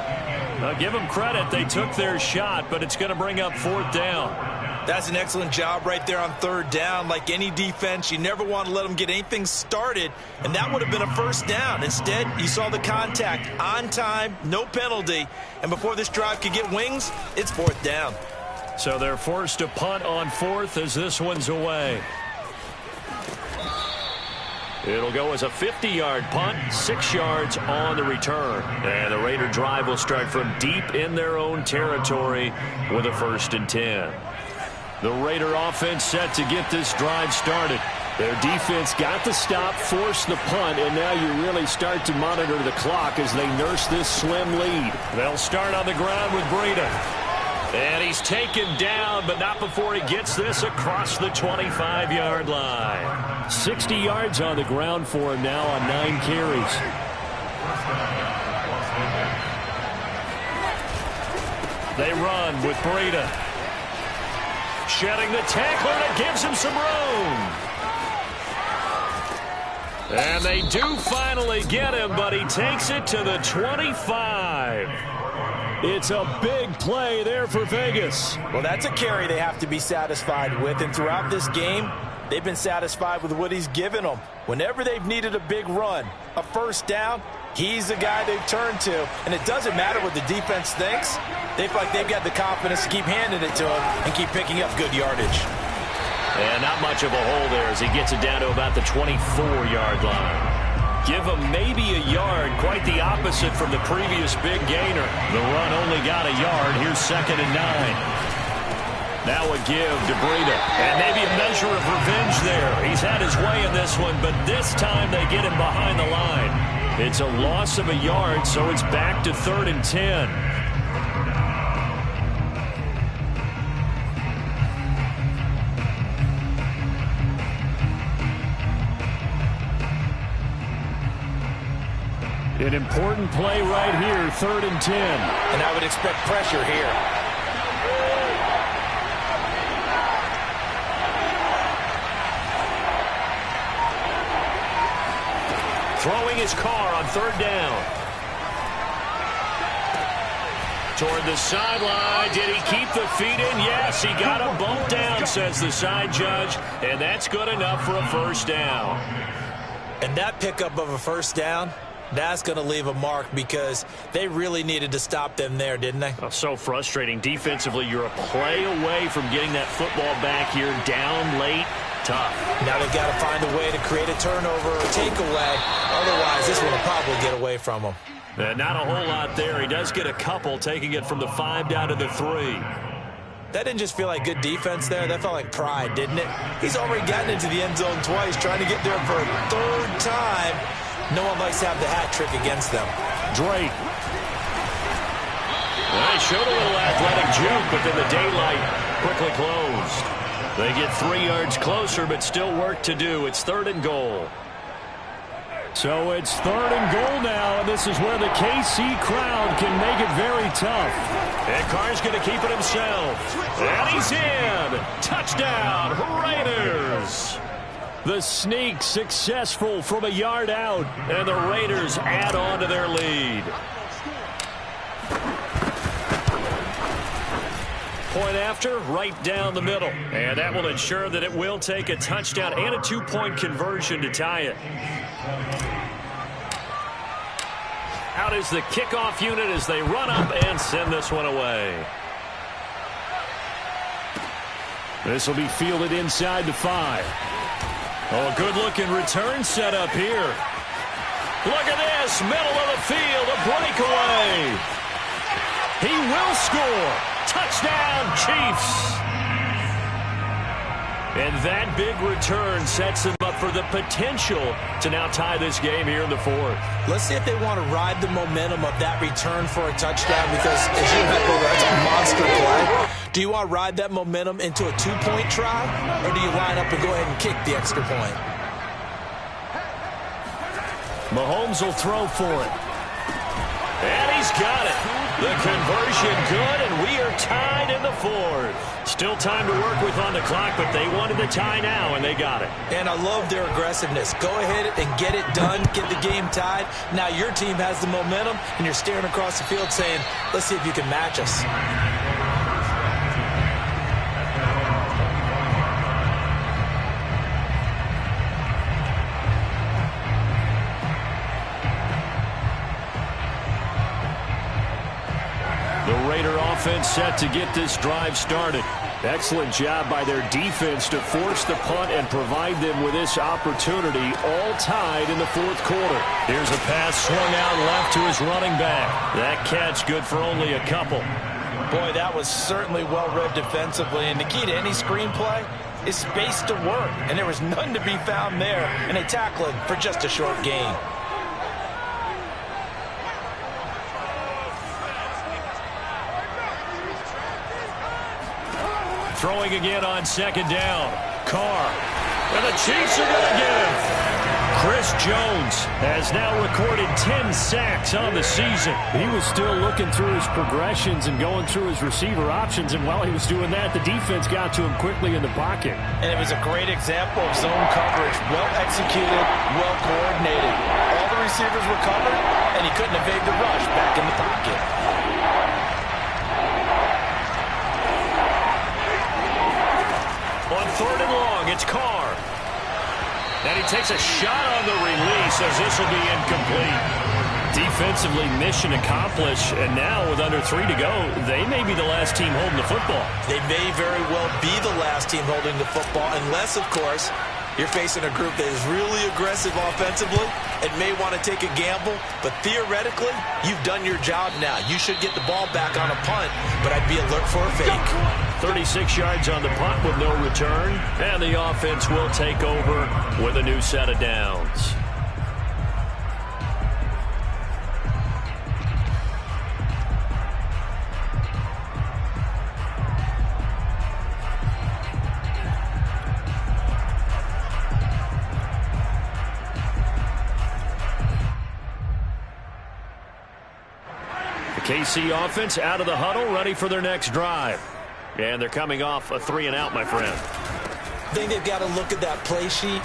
Now, give them credit, they took their shot, but it's going to bring up 4th down. That's an excellent job right there on 3rd down. Like any defense, you never want to let them get anything started, and that would have been a 1st down. Instead, you saw the contact on time, no penalty, and before this drive could get wings, it's 4th down. So they're forced to punt on 4th as this one's away. It'll go as a 50-yard punt, 6 yards on the return. And the Raider drive will start from deep in their own territory with a 1st and 10. The Raider offense set to get this drive started. Their defense got the stop, forced the punt, and now you really start to monitor the clock as they nurse this slim lead. They'll start on the ground with Breida. And he's taken down, but not before he gets this across the 25-yard line. 60 yards on the ground for him now on 9 carries. They run with Breida. Shedding the tackler, and it gives him some room. And they do finally get him, but he takes it to the 25. It's a big play there for Vegas. Well, that's a carry they have to be satisfied with, and throughout this game, they've been satisfied with what he's given them. Whenever they've needed a big run, a 1st down, he's the guy they've turned to. And it doesn't matter what the defense thinks. They feel like they've got the confidence to keep handing it to him and keep picking up good yardage. And not much of a hole there as he gets it down to about the 24-yard line. Give him maybe a yard, quite the opposite from the previous big gainer. The run only got a yard. Here's 2nd and 9. Now a give to Breida. And maybe a measure of revenge there. He's had his way in this one, but this time they get him behind the line. It's a loss of a yard, so it's back to 3rd and 10. An important play right here, 3rd and 10. And I would expect pressure here. Throwing his car on 3rd down. Toward the sideline. Did he keep the feet in? Yes, he got him bumped down, says the side judge. And that's good enough for a 1st down. And that pickup of a 1st down, that's going to leave a mark because they really needed to stop them there, didn't they? Oh, so frustrating. Defensively, you're a play away from getting that football back here down late. Tough. Now they've got to find a way to create a turnover or takeaway. Otherwise, this one will probably get away from them. Not a whole lot there. He does get a couple, taking it from the 5 down to the 3. That didn't just feel like good defense there. That felt like pride, didn't it? He's already gotten into the end zone twice, trying to get there for a 3rd time. No one likes to have the hat trick against them. Drake. They showed a little athletic juke, but then the daylight quickly closed. They get 3 yards closer, but still work to do. It's 3rd and goal. So it's 3rd and goal now, and this is where the KC crowd can make it very tough. And Carr's going to keep it himself. And he's in. Touchdown, Raiders. The sneak successful from a yard out, and the Raiders add on to their lead. Point after, right down the middle. And that will ensure that it will take a touchdown and a 2-point conversion to tie it. Out is the kickoff unit as they run up and send this one away. This will be fielded inside the 5. Oh, good-looking return set up here. Look at this, middle of the field, a breakaway. He will score. Touchdown, Chiefs. And that big return sets them up for the potential to now tie this game here in the 4th. Let's see if they want to ride the momentum of that return for a touchdown, because as you head over, that's a monster play. Do you want to ride that momentum into a 2-point try, or do you line up and go ahead and kick the extra point? Mahomes will throw for it. And he's got it. The conversion good, and we are tied in the 4th. Still time to work with on the clock, but they wanted the tie now, and they got it. And I love their aggressiveness. Go ahead and get it done, get the game tied. Now your team has the momentum, and you're staring across the field saying, let's see if you can match us. The Raider offense set to get this drive started. Excellent job by their defense to force the punt and provide them with this opportunity, all tied in the 4th quarter. Here's a pass swung out left to his running back. That catch good for only a couple. Boy, that was certainly well-read defensively, and the key to any screenplay is space to work, and there was none to be found there, and they tackle him for just a short gain. Throwing again on 2nd down. Carr. And the Chiefs are going to get him. Chris Jones has now recorded 10 sacks on the season. He was still looking through his progressions and going through his receiver options, and while he was doing that, the defense got to him quickly in the pocket. And it was a great example of zone coverage. Well executed, well coordinated. All the receivers were covered, and he couldn't evade the rush back in the pocket. On 3rd and long, it's Carr. And he takes a shot on the release as this will be incomplete. Defensively, mission accomplished, and now with under 3 to go, they may be the last team holding the football. They may very well be the last team holding the football, unless, of course, you're facing a group that is really aggressive offensively and may want to take a gamble. But theoretically, you've done your job now. You should get the ball back on a punt, but I'd be alert for a fake. 36 yards on the punt with no return, and the offense will take over with a new set of downs. The KC offense out of the huddle, ready for their next drive. And they're coming off a 3-and-out, my friend. I think they've got to look at that play sheet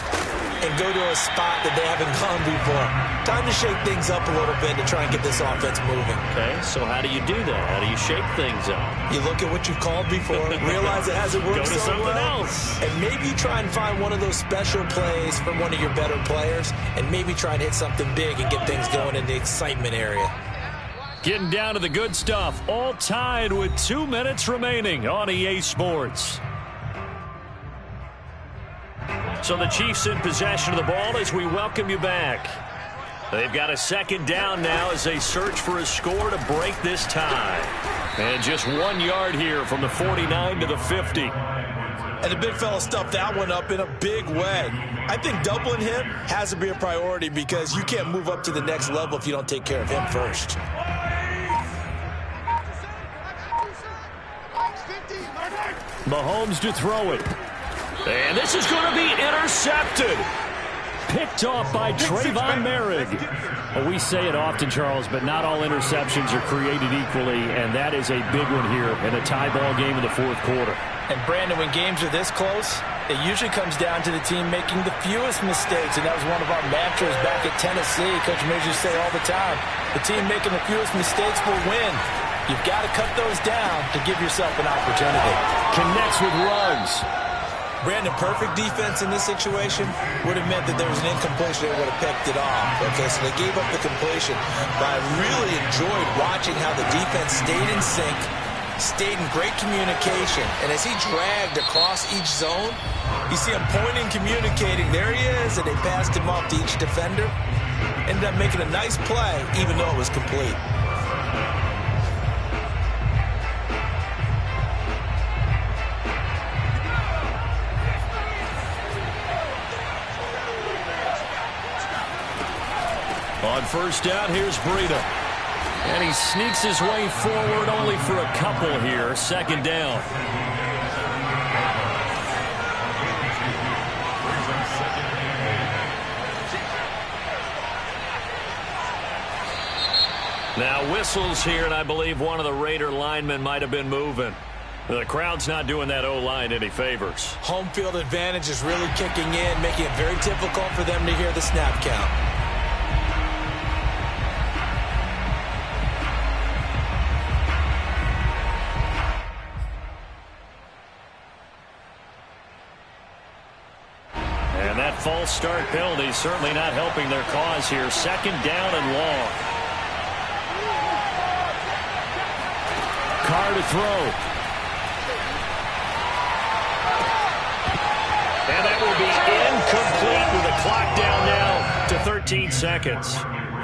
and go to a spot that they haven't gone before. Time to shake things up a little bit to try and get this offense moving. Okay, so how do you do that? How do you shake things up? You look at what you've called before, realize it hasn't worked Go to so something well, else. and maybe try and find one of those special plays from one of your better players, and maybe try and hit something big and get things going in the excitement area. Getting down to the good stuff, all tied with 2 minutes remaining on EA Sports. So the Chiefs in possession of the ball as we welcome you back. They've got a second down now as they search for a score to break this tie. And just 1 yard here from the 49 to the 50. And the big fella stuffed that one up in a big way. I think doubling him has to be a priority because you can't move up to the next level if you don't take care of him first. Mahomes to throw it. And this is going to be intercepted. Picked off by Trayvon Merrick. Well, we say it often, Charles, but not all interceptions are created equally, and that is a big one here in a tie ball game in the fourth quarter. And, Brandon, when games are this close, it usually comes down to the team making the fewest mistakes, and that was one of our mantras back at Tennessee. Coach Major used to say all the time, the team making the fewest mistakes will win. You've got to cut those down to give yourself an opportunity. Connects with Ruggs. Brandon, perfect defense in this situation would have meant that there was an incompletion. They would have picked it off. Okay, so they gave up the completion. But I really enjoyed watching how the defense stayed in sync, stayed in great communication. And as he dragged across each zone, you see him pointing, communicating. There he is, and they passed him off to each defender. Ended up making a nice play, even though it was complete. On first down, here's Breida. And he sneaks his way forward only for a couple here. Second down. Now whistles here, and I believe one of the Raider linemen might have been moving. The crowd's not doing that O-line any favors. Home field advantage is really kicking in, making it very difficult for them to hear the snap count. And that false start penalty is certainly not helping their cause here. Second down and long. Carr to throw. And that will be incomplete with the clock down now to 13 seconds.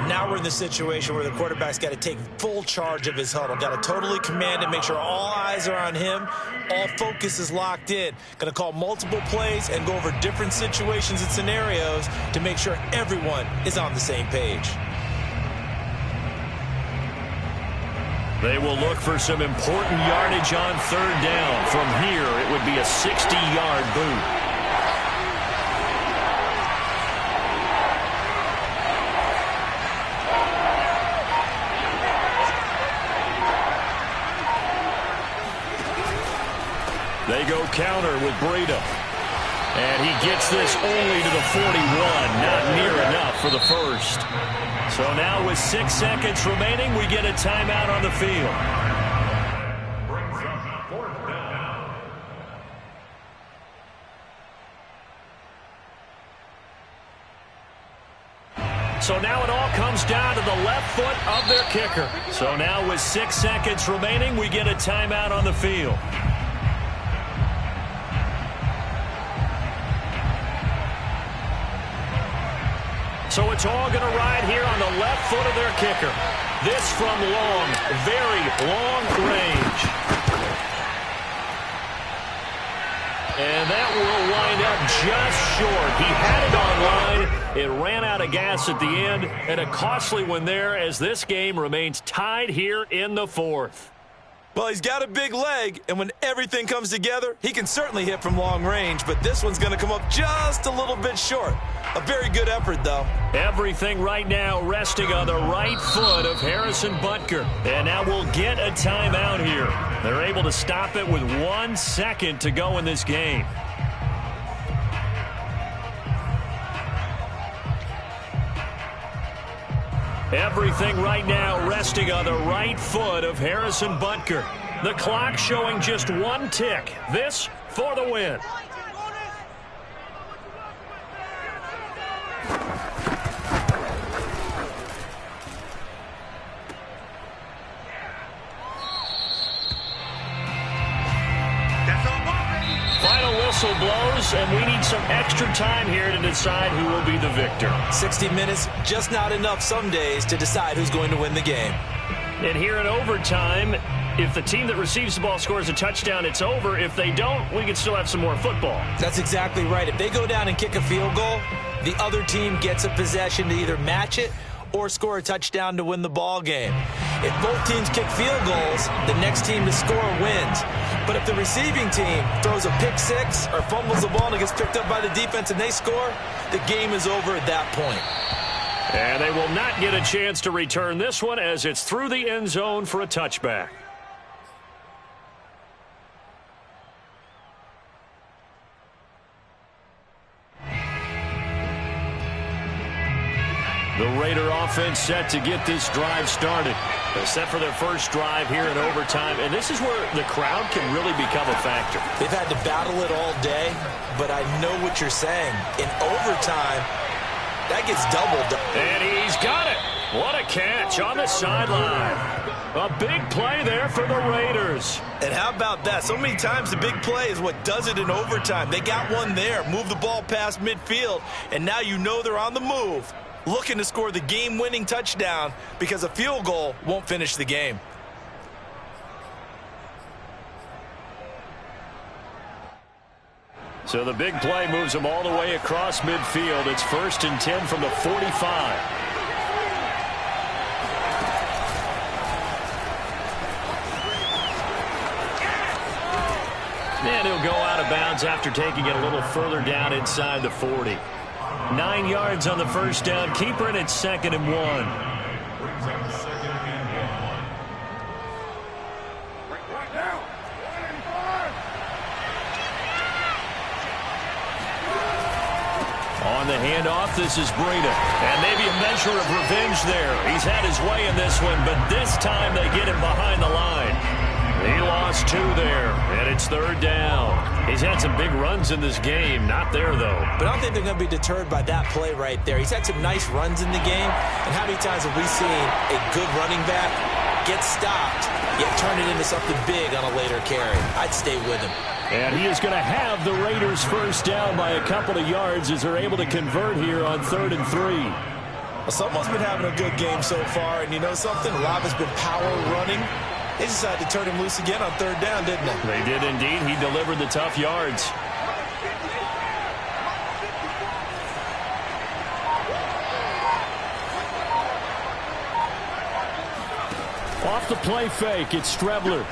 Now we're in the situation where the quarterback's got to take full charge of his huddle. Got to totally command it, make sure all eyes are on him. All focus is locked in. Going to call multiple plays and go over different situations and scenarios to make sure everyone is on the same page. They will look for some important yardage on third down. From here, it would be a 60-yard boot. They go counter with Breida. And he gets this only to the 41. Not near enough for the first. So now with 6 seconds remaining, we get a timeout on the field. Brings up fourth down. So now it all comes down to the left foot of their kicker. So now with 6 seconds remaining, we get a timeout on the field. So it's all going to ride here on the left foot of their kicker. This from long, very long range. And that will wind up just short. He had it on line. It ran out of gas at the end. And a costly one there as this game remains tied here in the fourth. Well, he's got a big leg, and when everything comes together, he can certainly hit from long range, but this one's going to come up just a little bit short. A very good effort, though. Everything right now resting on the right foot of Harrison Butker. And now we'll get a timeout here. They're able to stop it with 1 second to go in this game. Everything right now resting on the right foot of Harrison Butker. The clock showing just 1 tick. This for the win. Final whistle blows, and we need some extra time here to decide who will be the victor. 60 minutes, just not enough some days to decide who's going to win the game. And here in overtime, If the team that receives the ball scores a touchdown, it's over. If they don't, we can still have some more football. That's exactly right. If they go down and kick a field goal, the other team gets a possession to either match it or score a touchdown to win the ball game. If both teams kick field goals, the next team to score wins. But if the receiving team throws a pick six or fumbles the ball and it gets picked up by the defense and they score, the game is over at that point. And they will not get a chance to return this one as it's through the end zone for a touchback. The Raider offense set to get this drive started. They're set for their first drive here in overtime, and this is where the crowd can really become a factor. They've had to battle it all day, but I know what you're saying. In overtime, that gets doubled. And he's got it. What a catch on the sideline. A big play there for the Raiders. And how about that? So many times the big play is what does it in overtime. They got one there, move the ball past midfield, and now you know they're on the move, looking to score the game-winning touchdown because a field goal won't finish the game. So the big play moves them all the way across midfield. It's 1st and 10 from the 45. And he'll go out of bounds after taking it a little further down inside the 40. 9 yards on the first down. Keeper, and it's 2nd and 1. On the handoff, this is Breida. And maybe a measure of revenge there. He's had his way in this one, but this time they get him behind the line. He lost 2 there, and it's 3rd down. He's had some big runs in this game. Not there, though. But I don't think they're going to be deterred by that play right there. He's had some nice runs in the game. And how many times have we seen a good running back get stopped, yet turn it into something big on a later carry? I'd stay with him. And he is going to have the Raiders first down by a couple of yards as they're able to convert here on 3rd and 3. Well, someone's been having a good game so far, and you know something? Rob has been power running. They decided to turn him loose again on 3rd down, didn't they? They did indeed. He delivered the tough yards. Off the play fake, it's Strebler.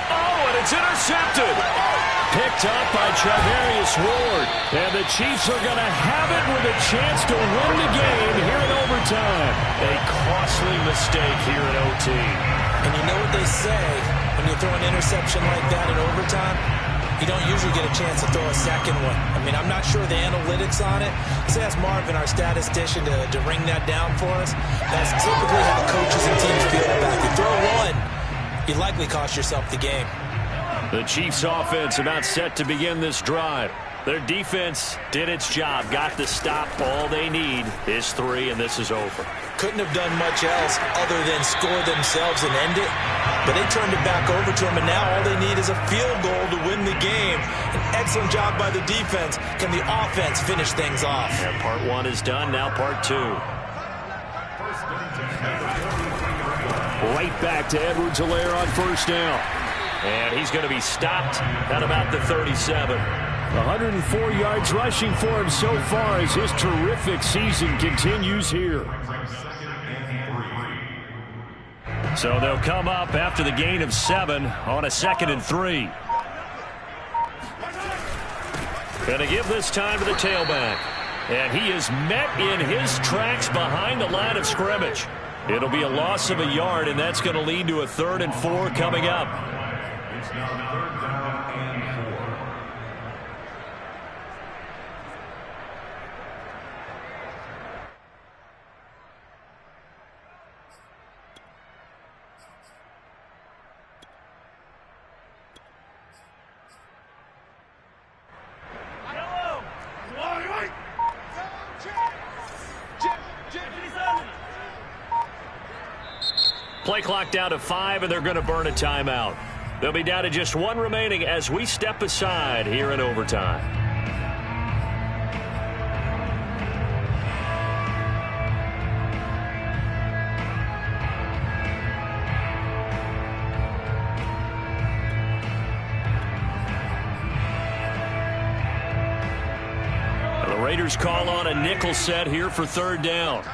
Oh, and it's intercepted. Picked up by Charvarius Ward. And the Chiefs are going to have it with a chance to win the game here in overtime. A costly mistake here in OT. And you know what they say, when you throw an interception like that in overtime, you don't usually get a chance to throw a second one. I mean, I'm not sure the analytics on it. Let's ask Marvin, our statistician, to ring that down for us. That's typically how coaches and teams feel about it. You throw one, you likely cost yourself the game. The Chiefs offense about set to begin this drive. Their defense did its job, got the stop. All they need is 3, and this is over. Couldn't have done much else other than score themselves and end it. But they turned it back over to them, and now all they need is a field goal to win the game. An excellent job by the defense. Can the offense finish things off? Yeah, part 1 is done, now part 2. Right back to Edwards-Helaire on 1st down. And he's going to be stopped at about the 37. 104 yards rushing for him so far as his terrific season continues here. So they'll come up after the gain of 7 on a 2nd and 3. Going to give this time to the tailback. And he is met in his tracks behind the line of scrimmage. It'll be a loss of a yard, and that's going to lead to a 3rd and 4 coming up. It's now 3rd down and 4. Play clock down to 5, and they're going to burn a timeout. They'll be down to just 1 remaining as we step aside here in overtime. Raiders call on a nickel set here for third down.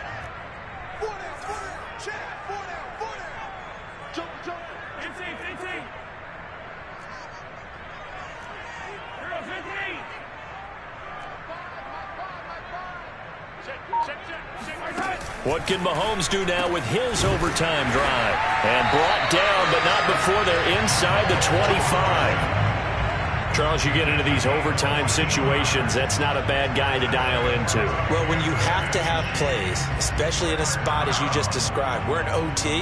What can Mahomes do now with his overtime drive? And brought down, but not before they're inside the 25. Charles, you get into these overtime situations, that's not a bad guy to dial into. Well, when you have to have plays, especially in a spot as you just described, we're in OT,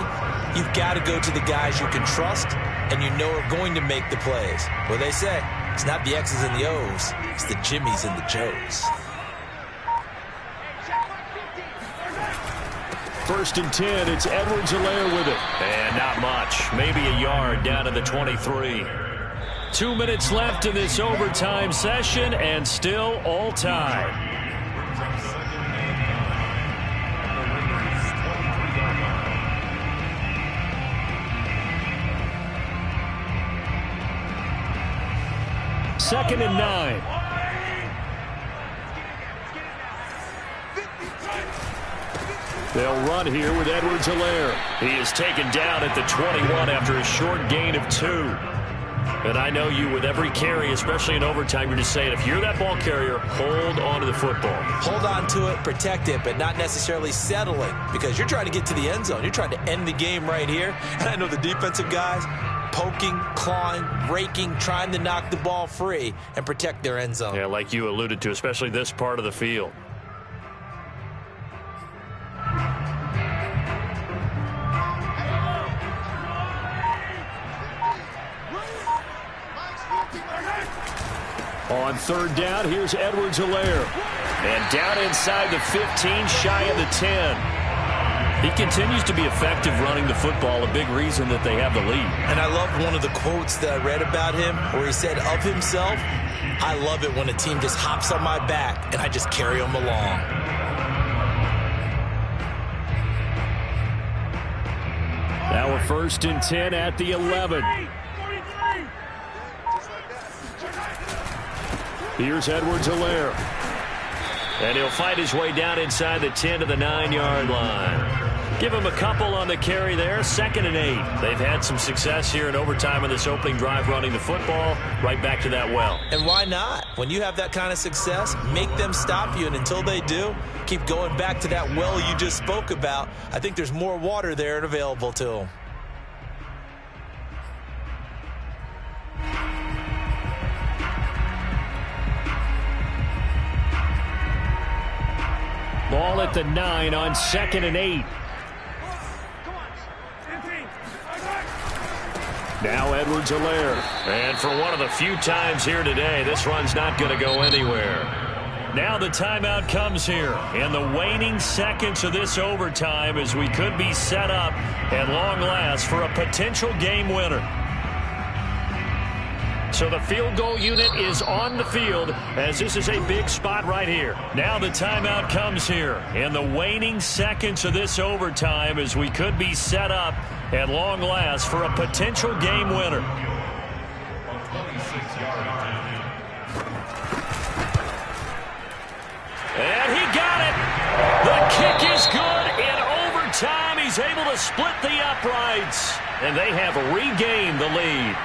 you've got to go to the guys you can trust and you know are going to make the plays. Well, they say, it's not the X's and the O's, it's the Jimmies and the Joes. First and 10, it's Edwards-Helaire with it. And not much, maybe a yard down to the 23. 2 minutes left in this overtime session, and still all tied. Second and 9. They'll run here with Edwards-Helaire. He is taken down at the 21 after a short gain of 2. And I know you, with every carry, especially in overtime, you're just saying, if you're that ball carrier, hold on to the football. Hold on to it, protect it, but not necessarily settling, because you're trying to get to the end zone. You're trying to end the game right here. And I know the defensive guys poking, clawing, raking, trying to knock the ball free and protect their end zone. Yeah, like you alluded to, especially this part of the field. On third down, here's Edwards-Helaire. And down inside the 15, shy of the 10. He continues to be effective running the football, a big reason that they have the lead. And I loved one of the quotes that I read about him where he said of himself, I love it when a team just hops on my back and I just carry them along. Now a first and 10 at the 11. Here's Edwards-Helaire. And he'll fight his way down inside the 10 to the 9-yard line. Give him a couple on the carry there. Second and 8. They've had some success here in overtime in this opening drive running the football. Right back to that well. And why not? When you have that kind of success, make them stop you. And until they do, keep going back to that well you just spoke about. I think there's more water there and available to them. Ball at the 9 on second and 8. Now Edwards-Helaire. And for one of the few times here today, this run's not going to go anywhere. Now the timeout comes here in the waning seconds of this overtime as we could be set up at long last for a potential game winner. So the field goal unit is on the field as this is a big spot right here. Now the timeout comes here in the waning seconds of this overtime as we could be set up at long last for a potential game winner. And he got it. The kick is good in overtime. He's able to split the uprights. And they have regained the lead.